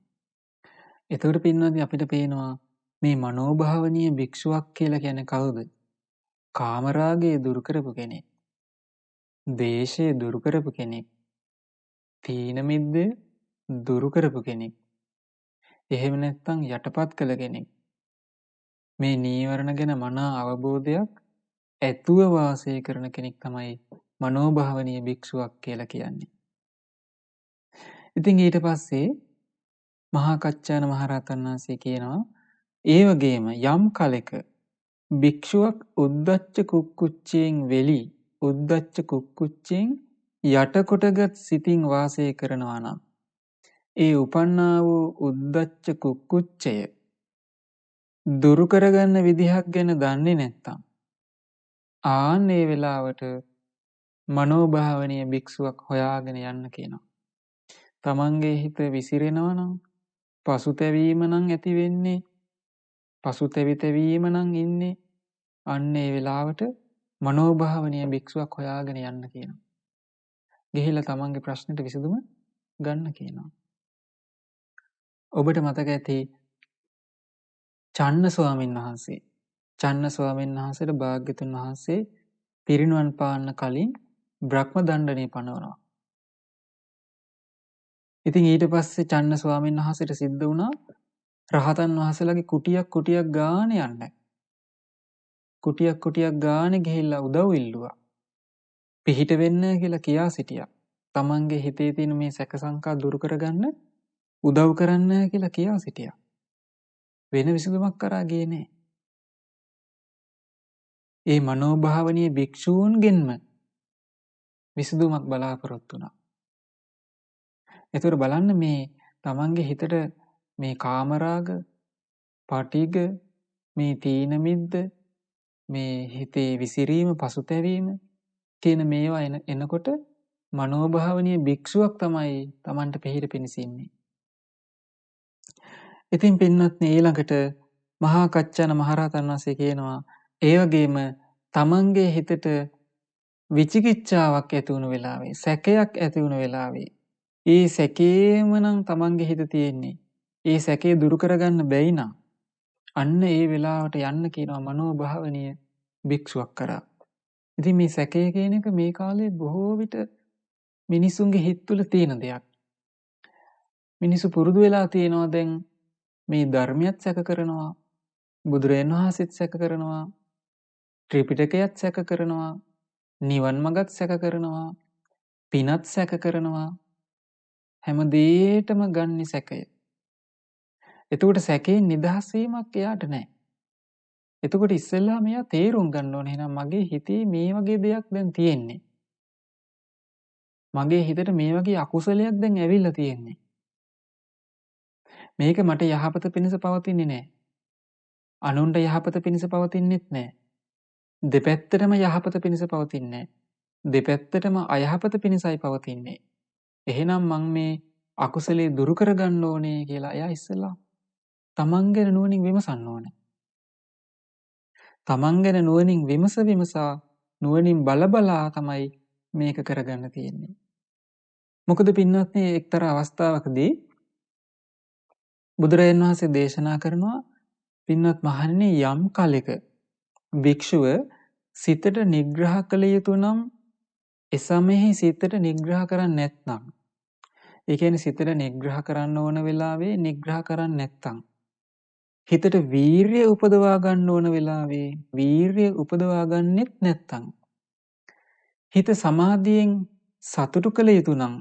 B: එතකොට පින්වත්නි අපිට පේනවා මේ මනෝභාවනීය භික්ෂුවක් කියලා කියන්නේ කවුද? කාමරාගය දුරු කරපු කෙනෙක්. ද්වේෂය දුරු කරපු කෙනෙක්. තීන මිද්ද දුරු කරපු කෙනෙක්. එහෙම නැත්නම් යටපත් කළ කෙනෙක්. මේ නීවරණ ගැන මනා අවබෝධයක් ඇතුව වාසය කරන කෙනෙක් තමයි මනෝභාවනීය භික්ෂුවක් කියලා කියන්නේ. ඉතින් ඊට පස්සේ මහා කච්චාන මහරහතන් වහන්සේ කියනවා ඒ වගේම යම් කලෙක භික්ෂුවක් උද්දච්ච කුක්කුච්චයෙන් වෙලි උද්දච්ච කුක්කුච්චයෙන් යටකොටගත් සිතින් වාසය කරනවා නම් ඒ උපන්නා වූ උද්දච්ච කුක්කුච්චය දුරු කරගන්න විදිහක් ගැන දන්නේ නැත්තම් ආන් ඒ වෙලාවට මනෝභාවනීය භික්ෂුවක් හොයාගෙන යන්න කියනවා. තමන්ගේ හිත විසිරෙනවා නම් පසුතැවීම නම් ඇති වෙන්නේ පසුතැවිතැවීම නම් ඉන්නේ අන්න ඒ වෙලාවට මනෝභාවනීය භික්ෂුවක් හොයාගෙන යන්න කියනවා. ගිහිල්ලා තමන්ගේ ප්‍රශ්නෙට විසඳුම ගන්න කියනවා. ඔබට මතක ඇති චන්න ස්වාමීන් වහන්සේ. චන්න ස්වාමීන් වහන්සේට භාග්‍යතුන් වහන්සේ පිරිනුවන් පාන්න කලින් බ්‍රහ්ම දණ්ඩනය පනවනවා. ඉතින් ඊට පස්සේ චන්න ස්වාමීන් වහන්සේට සිද්ධ වුණා රහතන් වහන්සේලාගේ කුටියක් ගානේ යන්න. කුටියක් ගානේ ගිහිල්ලා උදව් ඉල්ලුවා. පිහිට වෙන්න කියලා කියා සිටියා. තමන්ගේ හිතේ තියෙන මේ සැක සංකා දුරු කරගන්න උදව් කරන්න කියලා කියා සිටියා. වෙන විසඳුමක් කරා ගියේ නෑ. ඒ මනෝභාවනීය භික්ෂූන්ගෙන්ම විසඳුමක් බලාපොරොත්තු වුණා. එතකොට බලන්න මේ තමන්ගේ හිතට මේ කාමරාග, පටිඝ, මේ තීන මිද්ද, මේ හිතේ විසිරීම, පසුතැවීම කියන මේවා එනකොට මනෝභාවනීය භික්ෂුවක් තමයි තමන්ට පිහිට පිණිසින්නේ. ඉතින් පින්වත්නි ඊළඟට මහා කච්චන මහරහතන් වහන්සේ කියනවා ඒ වගේම තමන්ගේ හිතට විචිකිච්ඡාවක් ඇති වුණු වෙලාවේ, සැකයක් ඇති වුණු වෙලාවේ, ඒ සැකේම නම් තමන්ගේ හිත තියෙන්නේ. ඒ සැකේ දුරු කරගන්න බැයි නම් අන්න ඒ වෙලාවට යන්න කියනවා මනෝභාවනීය භික්ෂුවක් කරා. ඉතින් මේ සැකය කියන එක මේ කාලේ බොහෝ විට මිනිසුන්ගේ හිත තුළ තියෙන දෙයක්. මිනිස්සු පුරුදු වෙලා තියෙනවා දැන් මේ ධර්මයත් සැක කරනවා, බුදුරජාණන් වහන්සේත් සැක කරනවා, ත්‍රිපිටකයත් සැක කරනවා, නිවන් මඟත් සැක කරනවා, පිනත් සැක කරනවා, හැම දෙයකටම ගන්නේ සැකය. එතකොට සැකයෙන් නිදහස් වීමක් එයාට නැහැ. එතකොට ඉස්සෙල්ලා මෙයා තේරුම් ගන්න ඕනේ එහෙනම් මගේ හිතේ මේ වගේ දෙයක් දැන් තියෙන්නේ. මගේ හිතට මේ වගේ අකුසලයක් දැන් ඇවිල්ලා තියෙන්නේ. මේක මට යහපත පිණිස පවතින්නේ නැහැ. අනුන්ට යහපත පිණිස පවතින්නෙත් නැහැ. දෙපැත්තටම යහපත පිණිස පවතින්නේ නැහැ. දෙපැත්තටම අයහපත පිණිසයි පවතින්නේ. එහෙනම් මං මේ අකුසලේ දුරු කරගන්න ඕනේ කියලා එයා ඉස්සෙල්ලා තමන් ගැන නුවණින් විමසන්න ඕනේ. තමන් ගැන නුවණින් විමසා නුවණින් බලබලා තමයි මේක කරගන්න තියෙන්නේ. මොකද පින්වත්නි එක්තරා අවස්ථාවකදී බුදුරජාණන් වහන්සේ දේශනා කරනවා පින්වත් මහණෙනි යම් කලෙක භික්ෂුව සිතට නිග්‍රහ කළ යුතු නම් එසමෙහි සිතට නිග්‍රහ කරන්නේ නැත්නම්, ඒ කියන්නේ සිතට නිග්‍රහ කරන්න ඕන වෙලාවේ නිග්‍රහ කරන්නේ නැත්නම්, හිතට වීරිය උපදවා ගන්න ඕන වෙලාවේ වීරිය උපදවා ගන්නෙත් නැත්නම්, හිත සමාධියෙන් සතුටු කළ යුතු නම්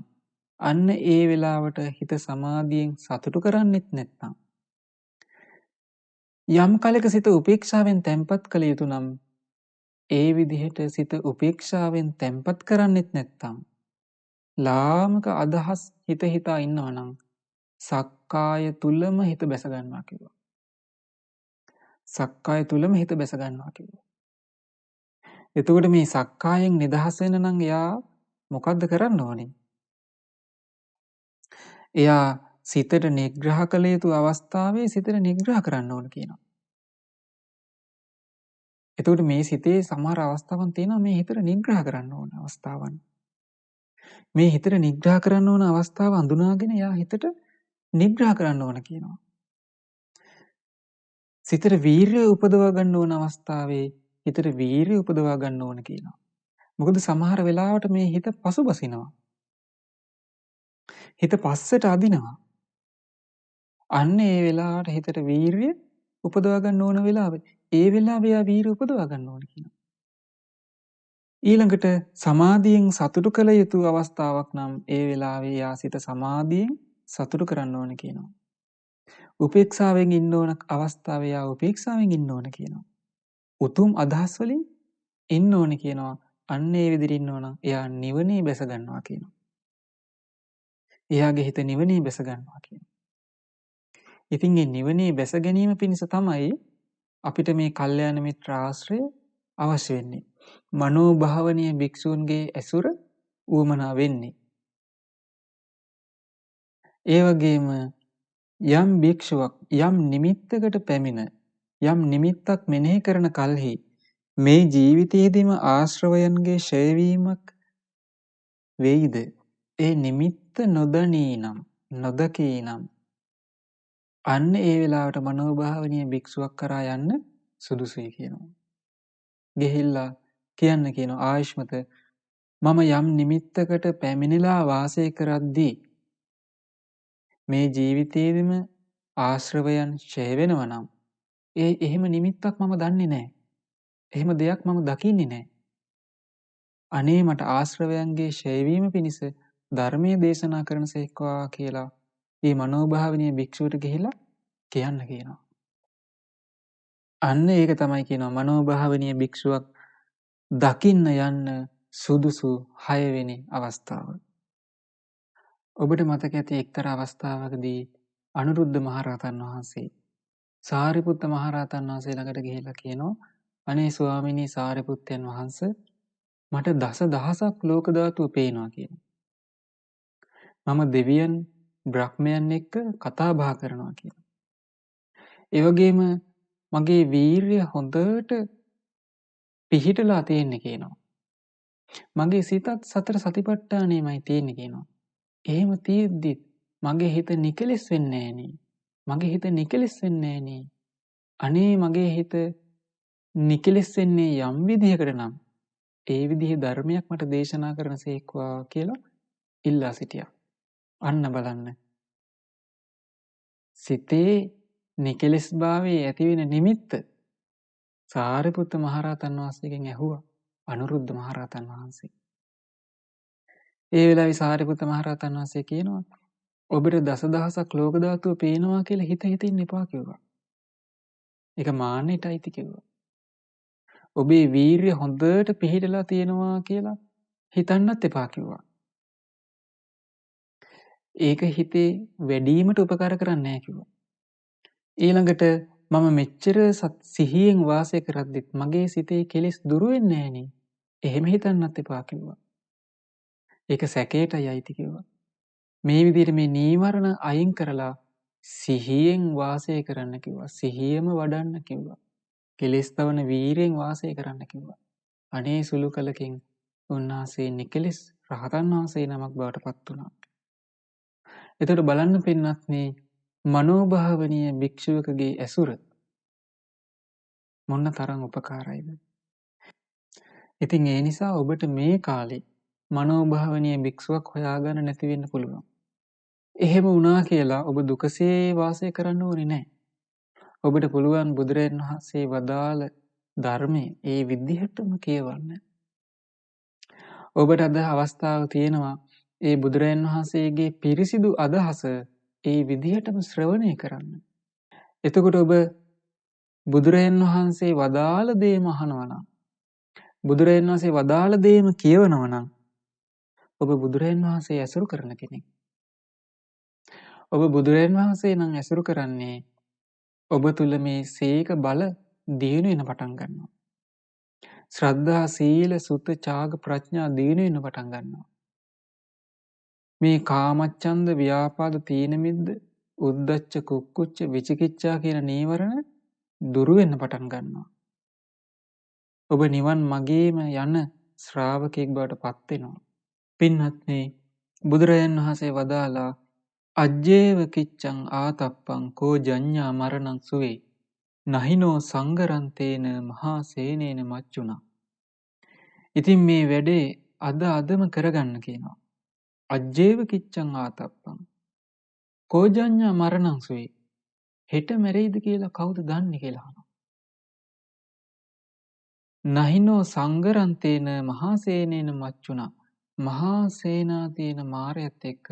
B: අන්න ඒ වෙලාවට හිත සමාධියෙන් සතුටු කරන්නෙත් නැත්නම්, යම් කලක සිත උපේක්ෂාවෙන් තැන්පත් කළ යුතු නම් ඒ විදිහට සිත උපේක්ෂාවෙන් තැන්පත් කරන්නෙත් නැත්නම්, ලාමක අදහස් හිතා ඉන්නවා නම් සක්කාය තුලම හිත බැස ගන්නවා කිව්වා. සක්කාය තුලම හිත බැස ගන්නවා කිව්වා. එතකොට මේ සක්කායෙන් නිදහස් වෙන්න නම් එයා මොකද්ද කරන්න ඕනේ? එයා සිතට නිග්‍රහ කළ යුතු අවස්ථාවේ සිතට නිග්‍රහ කරන්න ඕන කියනවා. එතකොට මේ සිතේ සමහර අවස්ථාවන් තියෙනවා මේ හිතට නිග්‍රහ කරන්න ඕන අවස්ථාවන්. මේ හිතට නිග්‍රහ කරන්න ඕන අවස්ථාව අඳුනාගෙන එයා හිතට නිග්‍රහ කරන්න ඕන කියනවා. සිතට වීරිය උපදවා ගන්න ඕන අවස්ථාවේ හිතට වීරිය උපදවා ගන්න ඕන කියනවා. මොකද සමහර වෙලාවට මේ හිත පසුබසිනවා. හිත පස්සට අදිනවා. අන්න ඒ වෙලාවට හිතට වීරිය උපදවා ගන්න ඕන වෙලාවේ ඒ වෙලාවේ යා වීරිය උපදවා ගන්න ඕන කියනවා. ඊළඟට සමාධියෙන් සතුටු කළ යුතු අවස්ථාවක් නම් ඒ වෙලාවේ යා සිත සමාධියෙන් සතුටු කරන්න ඕන කියනවා. උපේක්ෂාවෙන් ඉන්න ඕන අවස්ථාවේ යා උපේක්ෂාවෙන් ඉන්න ඕන කියනවා. උතුම් අදහස් වලින් ඉන්න ඕන කියනවා. අන්න ඒ විදිහට ඉන්න ඕන එයා නිවනේ බැස ගන්නවා කියනවා. එයාගේ හිත නිවනේ බැස ගන්නවා කියනවා. ඉතින් මේ නිවනේ බැස ගැනීම පිණිස තමයි අපිට මේ කල්යාණ මිත්‍ර ආශ්‍රය අවශ්‍ය වෙන්නේ. මනෝභාවනීය භික්ෂූන්ගේ ඇසුර උවමනා වෙන්නේ. ඒ වගේම යම් භික්ෂුවක් යම් නිමිත්තකට පැමිණ යම් නිමිත්තක් මෙනෙහි කරන කල්හි මේ ජීවිතයේදීම ආශ්‍රවයන්ගේ ඡය වීමක් වෙයිද? ඒ නිමිත්ත නොදනී නම් නොදකී නම් අන්න ඒ වෙලාවට මනෝභාවනීය භික්ෂුවක් කරා යන්න සුදුසුයි කියනවා. ගෙහිල්ලා කියන්න කියනවා ආයුෂ්මත මම යම් නිමිත්තකට පැමිණිලා වාසය කරද්දී මේ ජීවිතේදීම ආශ්‍රවයන් ඡය වෙනවා නම් එහෙම නිමිත්තක් මම දන්නේ නැහැ. එහෙම දෙයක් මම දකින්නේ නැහැ. අනේ මට ආශ්‍රවයන්ගේ ඡය වීම පිණිස ධර්මයේ දේශනා කරනසේක්වා කියලා මේ මනෝභාවනීය භික්ෂුවට ගිහිලා කියන්න කියනවා. අන්න ඒක තමයි කියනවා මනෝභාවනීය භික්ෂුවක් දකින්න යන්න සුදුසු 6 වෙනි අවස්ථාව. ඔබට මතක ඇති එක්තරා අවස්ථාවකදී අනුරුද්ධ මහරහතන් වහන්සේ සාරිපුත්ත මහරහතන් වහන්සේ ළඟට ගිහිල්ලා කියනවා අනේ ස්වාමීනි සාරිපුත්තයන් වහන්සේ මට දසදහසක් ලෝක ධාතුව පේනවා කියනවා. මම දෙවියන් බ්‍රහ්මයන් එක්ක කතා බහ කරනවා කියනවා. ඒ වගේම මගේ වීරිය හොඳට පිහිටලා තියෙන්නේ කියනවා. මගේ සිතත් සතර සතිපට්ඨානෙමයි තියෙන්නේ කියනවා. එහෙම තියෙද්දි මගේ හිත නිකලෙස් වෙන්නේ නෑනේ. මගේ හිත නිකලෙස් වෙන්නේ නෑනේ. අනේ මගේ හිත නිකලෙස් වෙන්නේ යම් විදිහකට නම් ඒ විදිහේ ධර්මයක් මට දේශනා කරනසේක්වා කියලා ඉල්ලා සිටියා. අන්න බලන්න. සිතේ නිකලෙස් භාවයේ ඇතිවෙන නිමිත්ත සාරිපුත්ත මහරහතන් වහන්සේගෙන් ඇහුවා අනුරුද්ධ මහරහතන් වහන්සේ. ඒ වෙලාවේ සාරිපුත්ත මහරහතන් වහන්සේ කියනවා ඔබට දසදහසක් ලෝක ධාතුව පේනවා කියලා හිත හිතින් එපා කිව්වා. ඒක මාන්නෙට අයිති කිව්වා. ඔබේ වීරිය හොඳට පිහිටලා තියෙනවා කියලා හිතන්නත් එපා කිව්වා. ඒක හිතේ වැඩිවීමට උපකාර කරන්නේ නැහැ කිව්වා. ඊළඟට මම මෙච්චර සිහියෙන් වාසය කරද්දිත් මගේ සිතේ කෙලෙස් දුරු වෙන්නේ නැහනේ. එහෙම හිතන්නත් එපා කිව්වා. ඒක සැකේටයි අයිති කිව්වා. මේ විදිහට මේ නීවරණ අයින් කරලා සිහියෙන් වාසය කරන්න කිව්වා. සිහියම වඩන්න කිව්වා. කෙලෙස් තවන වීරියෙන් වාසය කරන්න කිව්වා. අනේ සුළු කලකින් උන්වහන්සේ නිකලෙස් රහතන් වහන්සේ නමක් බවට පත් වුණා. එතකොට බලන්න පින්වත්නි මනෝභාවනීය භික්ෂුවකගේ ඇසුර මොන තරම් උපකාරයිද? ඉතින් ඒ නිසා ඔබට මේ කාලේ මනෝභාවනීය භික්ෂුවක් හොයාගන්න නැති වෙන්න පුළුවන්. එහෙම වුණා කියලා ඔබ දුකසේ වාසය කරන්න ඕනේ නැහැ. ඔබට පුළුවන් බුදුරජාණන් වහන්සේ වදාළ ධර්මයේ ඒ විදිහටම කියවන්න. ඔබට අද අවස්ථාව තියෙනවා ඒ බුදුරජාණන් වහන්සේගේ පිරිසිදු අදහස ඒ විදිහටම ශ්‍රවණය කරන්න. එතකොට ඔබ බුදුරජාණන් වහන්සේ වදාළ දේම අහනවා නම් බුදුරජාණන් වහන්සේ වදාළ දේම කියවනවා නම් ඔබ බුදුරජාණන් වහන්සේ ඇසුරු කරන කෙනෙක්. ඔබ බුදුරජාණන් වහන්සේ නම් ඇසුරු කරන්නේ ඔබ තුල මේ සීක බල දියුණු වෙන පටන් ගන්නවා. ශ්‍රද්ධා සීල සුත ඡාග ප්‍රඥා දියුණු වෙන පටන් ගන්නවා. මේ කාමච්ඡන්ද ව්‍යාපාද තීන මිද්ද උද්ධච්ච කුක්කුච්ච විචිකිච්ඡා කියන නීවරණ දුරු වෙන්න පටන් ගන්නවා. ඔබ නිවන් මගේම යන ශ්‍රාවකෙක් බවට පත් වෙනවා. පින්වත්නි බුදුරජාණන් වහන්සේ වදාලා අජ්ජේව කිච්ඡං ආතප්පං කෝ ජඤ්ඤා මරණං සුවේ නහිනෝ සංගරන්තේන මහා සේනේන මච්චුණා. ඉතින් මේ වැඩේ අදම කරගන්න කියනවා. අජ්ජේව කිච්ඡං ආතප්පං කෝ ජඤ්ඤා මරණං සුවේ හෙට මැරෙයිද කියලා කවුද දන්නේ කියලා අහනවා. නහිනෝ සංගරන්තේන මහා සේනේන මච්චුණා. මහා සේනා තියෙන මාරයත් එක්ක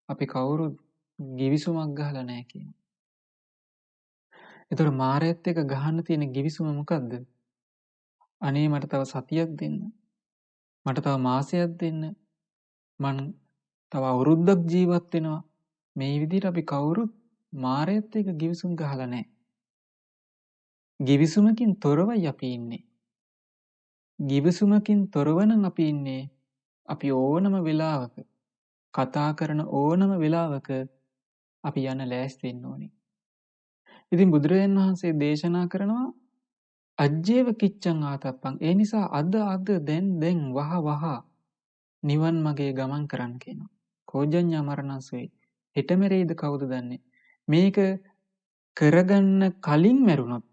B: අපි කවුරුත් ගිවිසුමක් ගහලා නැහැ කියනවා. ඒතර මාරයත් එක්ක ගහන්න තියෙන ගිවිසුම මොකද්ද? අනේ මට තව සතියක් දෙන්න. මට තව මාසයක් දෙන්න. මං තව අවුරුද්දක් ජීවත් වෙනවා. මේ විදිහට අපි කවුරුත් මාරයත් එක්ක ගිවිසුම් ගහලා නැහැ. ගිවිසුමකින් තොරවයි අපි ඉන්නේ. ගිවිසුමකින් තොරව නම් අපි ඉන්නේ. අපි ඕනම වෙලාවක කතා කරන ඕනම වෙලාවක අපි යන ලෑස්ති වෙන්න ඕනේ. ඉතින් බුදුරජාණන් වහන්සේ දේශනා කරනවා අජ්ජේව කිච්ඡං ආතප්පං. ඒ නිසා අද දැන් වහ නිවන් මගේ ගමන් කරන්න කියනවා. කෝජඤ්ඤා මරණංසුයි. හෙට මෙරෙයිද කවුද දන්නේ? මේක කරගන්න කලින් මැරුණොත්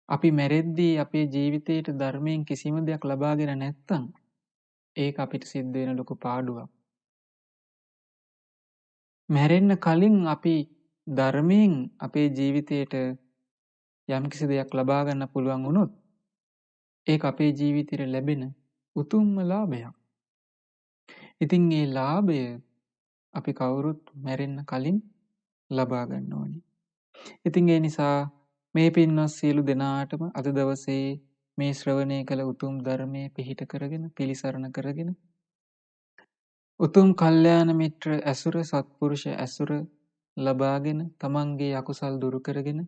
B: අපි මැරෙද්දී අපේ ජීවිතේට ධර්මයෙන් කිසිම දෙයක් ලබාගෙන නැත්තම් ඒක අපිට සිද්ධ වෙන ලොකු පාඩුවක්. මැරෙන්න කලින් අපි ධර්මයෙන් අපේ ජීවිතේට යම්කිසි දෙයක් ලබා ගන්න පුළුවන් වුණොත් ඒක අපේ ජීවිතේට ලැබෙන උතුම්ම ලාභයක්. ඉතින් මේ ලාභය අපි කවුරුත් මැරෙන්න කලින් ලබා ගන්න ඕනේ. ඉතින් ඒ නිසා මේ පින්වත් සියලු දෙනාටම අද දවසේ මේ ශ්‍රවණය කළ උතුම් ධර්මයේ පිහිට කරගෙන පිළිසරණ කරගෙන උතුම් කල්යාණ මිත්‍ර ඇසුර සත්පුරුෂ ඇසුර ලබාගෙන තමන්ගේ අකුසල් දුරු කරගෙන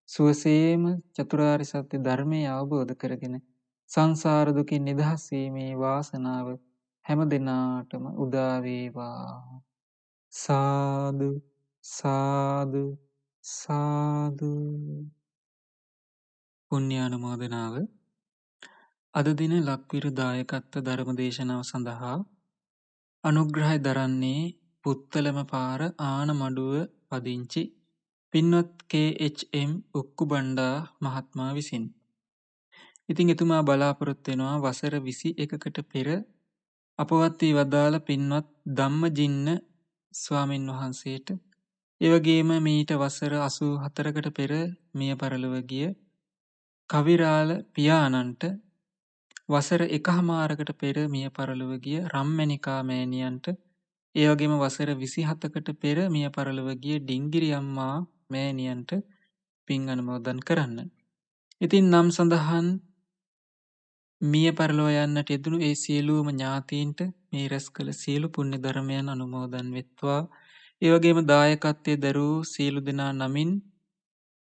B: සුවසේම චතුරාර්ය සත්‍ය ධර්මය අවබෝධ කරගෙන සංසාර දුකින් නිදහස් වීමේ වාසනාව හැම දිනාටම උදා වේවා. සාදු සාදු සාදු. පුණ්‍යානුමෝදනාව. අද දින ලක්විරු දායකත්ව ධර්ම දේශනාව සඳහා අනුග්‍රහය දරන්නේ පුත්තලම පාර ආනමඩුව පදිංචි පින්වත් KHM උක්කුබණ්ඩා මහත්මයා විසින්. ඉතින් එතුමා බලාපොරොත්තු වෙනවා වසර 21කට පෙර අපවත් වී වදාළ පින්වත් ධම්මජින්න ස්වාමින් වහන්සේට, ඒ වගේම මීට වසර 84කට පෙර මිය පරලොව ගිය කවිරාල පියාණන්ට, වසර 1මාරකට පෙර මිය පරලොව ගිය රම්මැණිකා මෑණියන්ට, ඒ වගේම වසර 27කට පෙර මිය පරලොව ගිය ඩිංගිරි අම්මා මෑණියන්ට පින් අනුමෝදන් කරන්න. ඉතින් නම් සඳහන් මිය පරලොව යන්නට යෙදුණු ඒ සියලුම ඥාතීන්ට මේ රැස් කළ සියලු පුණ්‍ය ධර්මයන් අනුමෝදන් වෙත්වා. ඒ වගේම දායකත්වයේ දරූ සියලු දෙනා නමින්,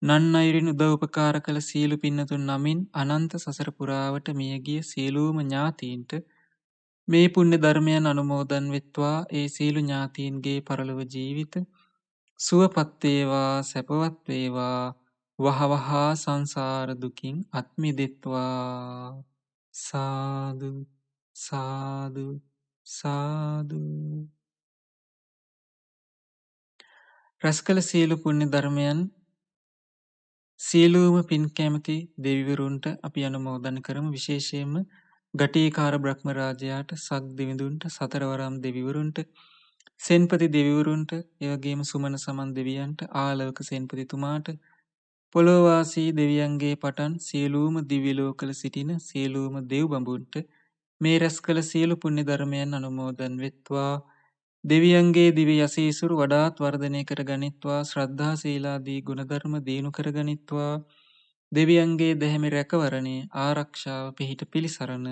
B: නන් අයුරින් උදව් උපකාර කළ සියලු පින්නතුන් නමින් අනන්ත සසර පුරාවට මියගිය සියලුම ඥාතීන්ට මේ පුණ්‍ය ධර්මයන් අනුමෝදන් වෙත්වා. ඒ සියලු ඥාතීන්ගේ පරලොව ජීවිත සුවපත් වේවා, සැපවත් වේවා, වහවහා සංසාර දුකින් අත් මිදෙත්වා. සාදු සාදු සාදු. රැස් කළ සියලු පුණ්‍ය ධර්මයන් සියලුම පින් කැමති දෙවිවරුන්ට අපි අනුමෝදන් කරමු. විශේෂයෙන්ම ගටීකාර බ්‍රහ්ම රාජයාට, සක් දෙවිඳුන්ට, සතරවරම් දෙවිවරුන්ට, සෙන්පති දෙවිවරුන්ට, ඒ වගේම සුමන සමන් දෙවියන්ට, ආලවක සෙන්පතිතුමාට, පොළොවාසී දෙවියන්ගේ පටන් සියලුම දිව්‍ය ලෝකවල සිටින සියලුම දෙව් බඹුන්ට මේ රැස් කළ සියලු පුණ්‍ය ධර්මයන් අනුමෝදන් වෙත්වා. දෙවියන්ගේ දිව්‍ය යසීසුරු වඩාත් වර්ධනය කර ගනිත්වා. ශ්‍රද්ධා සීලාදී ගුණධර්ම දියුණු කර ගනිත්වා. දෙවියන්ගේ දැහැමි රැකවරණේ ආරක්ෂාව පිහිට පිළිසරණ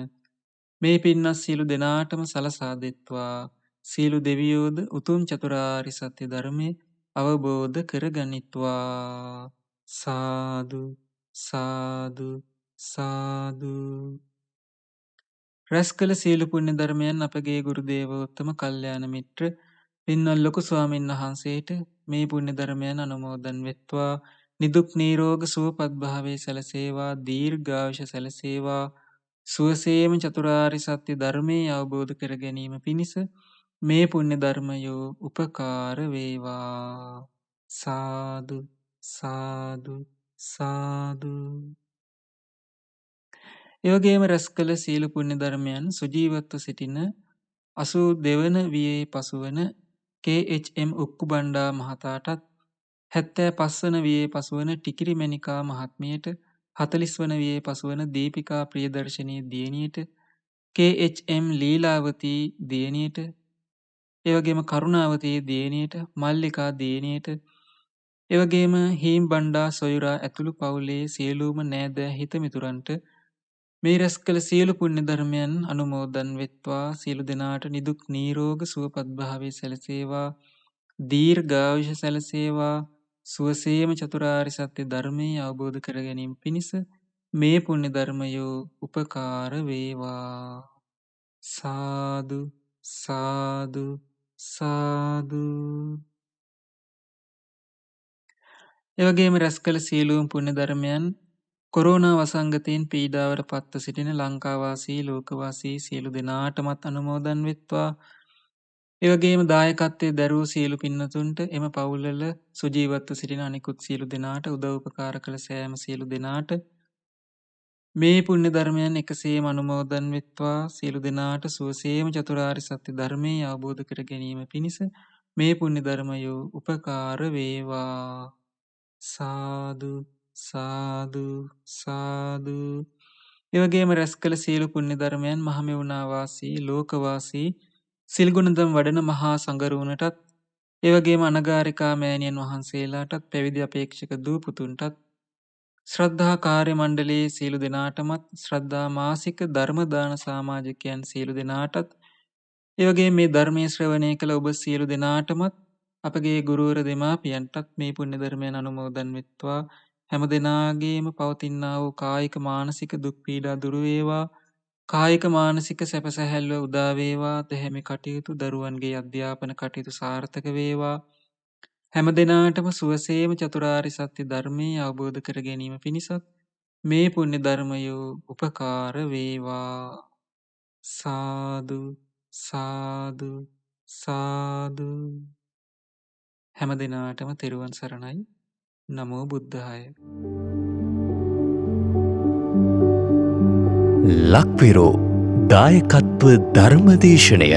B: මේ පින්වත් සියලු දෙනාටම සලසා දෙත්වා. සියලු දෙවියෝද උතුම් චතුරාර්ය සත්‍ය ධර්මයේ අවබෝධ කර ගනිත්වා. සාදු සාදු සාදු. රැස් කළ සියලු පුණ්‍ය ධර්මයන් අපගේ ගුරු දේවෝත්තම කල්යාණ මිත්‍ර පින්වත් ලොකු ස්වාමීන් වහන්සේට මේ පුණ්‍ය ධර්මයන් අනුමෝදන් වෙත්වා. නිදුක් නිරෝග සුවපත් භාවයේ සැලසේවා, දීර්ඝායුෂ සැලසේවා. සුවසේම චතුරාර්ය සත්‍ය ධර්මයේ අවබෝධ කර ගැනීම පිණිස මේ පුණ්‍ය ධර්මයෝ උපකාර වේවා. සාදු සාදු සාදු. ඒ වගේම රැස් කළ සීල පුණ්‍ය ධර්මයන් සුජීවත්ව සිටින 82 වන වියේ පසුවන KHM උක්කුබණ්ඩා මහතාටත්, 75 වන වියේ පසුවන ටිකිරි මැණිකා මහත්මියට, 40 වන වියේ පසුවන දීපිකා ප්‍රියදර්ශනී දියණියට, KHM ලීලාවතී දියණියට, ඒ වගේම කරුණාවතී දියණියට, මල්ලිකා දියණියට, ඒ වගේම හීම්බණ්ඩා සොයුරා ඇතුළු පවුලේ සියලුම නෑදෑ හිත මිතුරන්ට මේ රැස් කළ සියලු පුණ්‍ය ධර්මයන් අනුමෝදන් වෙත්වා. සියලු දෙනාට නිදුක් නිරෝග සුවපත් භාවයේ සැලසේවා, දීර්ඝායුෂ සැලසේවා. සුවසේම චතුරාර්ය සත්‍ය ධර්මයේ අවබෝධ කර ගැනීම පිණිස මේ පුණ්‍ය ධර්මයෝ උපකාර වේවා. සාදු සාදු සාදු. ඒ වගේම රැස් කළ සියලුම පුණ්‍ය ධර්මයන් කොරෝනා වසංගතයෙන් පීඩාවට පත්ව සිටින ලංකාවාසී ලෝකවාසී සියලු දෙනාටමත් අනුමෝදන් වෙත්වා. ඒ වගේම දායකත්වයේ දරූ සියලු පින්නතුන්ට එම පවුල්වල සුජීවත්ව සිටින අනිකුත් සියලු දෙනාට උදව් උපකාර කළ සෑම සියලු දෙනාට මේ පුණ්‍ය ධර්මයන් එකසේම අනුමෝදන් වෙත්වා සියලු දෙනාට සුවසේම චතුරාර්ය සත්‍ය ධර්මයේ අවබෝධ කර ගැනීම පිණිස මේ පුණ්‍ය ධර්මයෝ උපකාර වේවා. සාදු සාදු සාදු. ඒ වගේම රැස් කළ සියලු පුණ්‍ය ධර්මයන් මහමෙවුනා වාසී ලෝකවාසී සිල්ගුණදම් වඩන මහා සංඝරුවනටත් ඒ වගේම අනගාരികා මෑණියන් වහන්සේලාටත් පැවිදි අපේක්ෂක දූ පුතුන්ටත් ශ්‍රද්ධා කාර්ය මණ්ඩලයේ සියලු දෙනාටමත් ශ්‍රද්ධා මාසික ධර්ම දාන සමාජිකයන් සියලු දෙනාටත් ඒ වගේම මේ ධර්මයේ ශ්‍රවණය කළ ඔබ සියලු දෙනාටමත් අපගේ ගුරුවර දෙමාපියන්ටත් මේ පුණ්‍ය ධර්මයන් අනුමෝදන් වෙත්වා. හැම දෙනාගේම පවතිනා වූ කායික මානසික දුක් පීඩා දුරු වේවා. කායික මානසික සැප සැහැල්ලුව උදා වේවා. දැහැමි කටයුතු දරුවන්ගේ අධ්‍යාපන කටයුතු සාර්ථක වේවා. හැම දෙනාටම සුවසේම චතුරාර්ය සත්‍ය ධර්මයේ අවබෝධ කර ගැනීම පිණිසත් මේ පුණ්‍ය ධර්මයෝ උපකාර වේවා. සාදු සාදු සාදු. හැම දෙනාටම තෙරුවන් සරණයි. නමෝ බුද්ධාය.
A: ලක්විරෝ දායකත්ව ධර්මදේශනය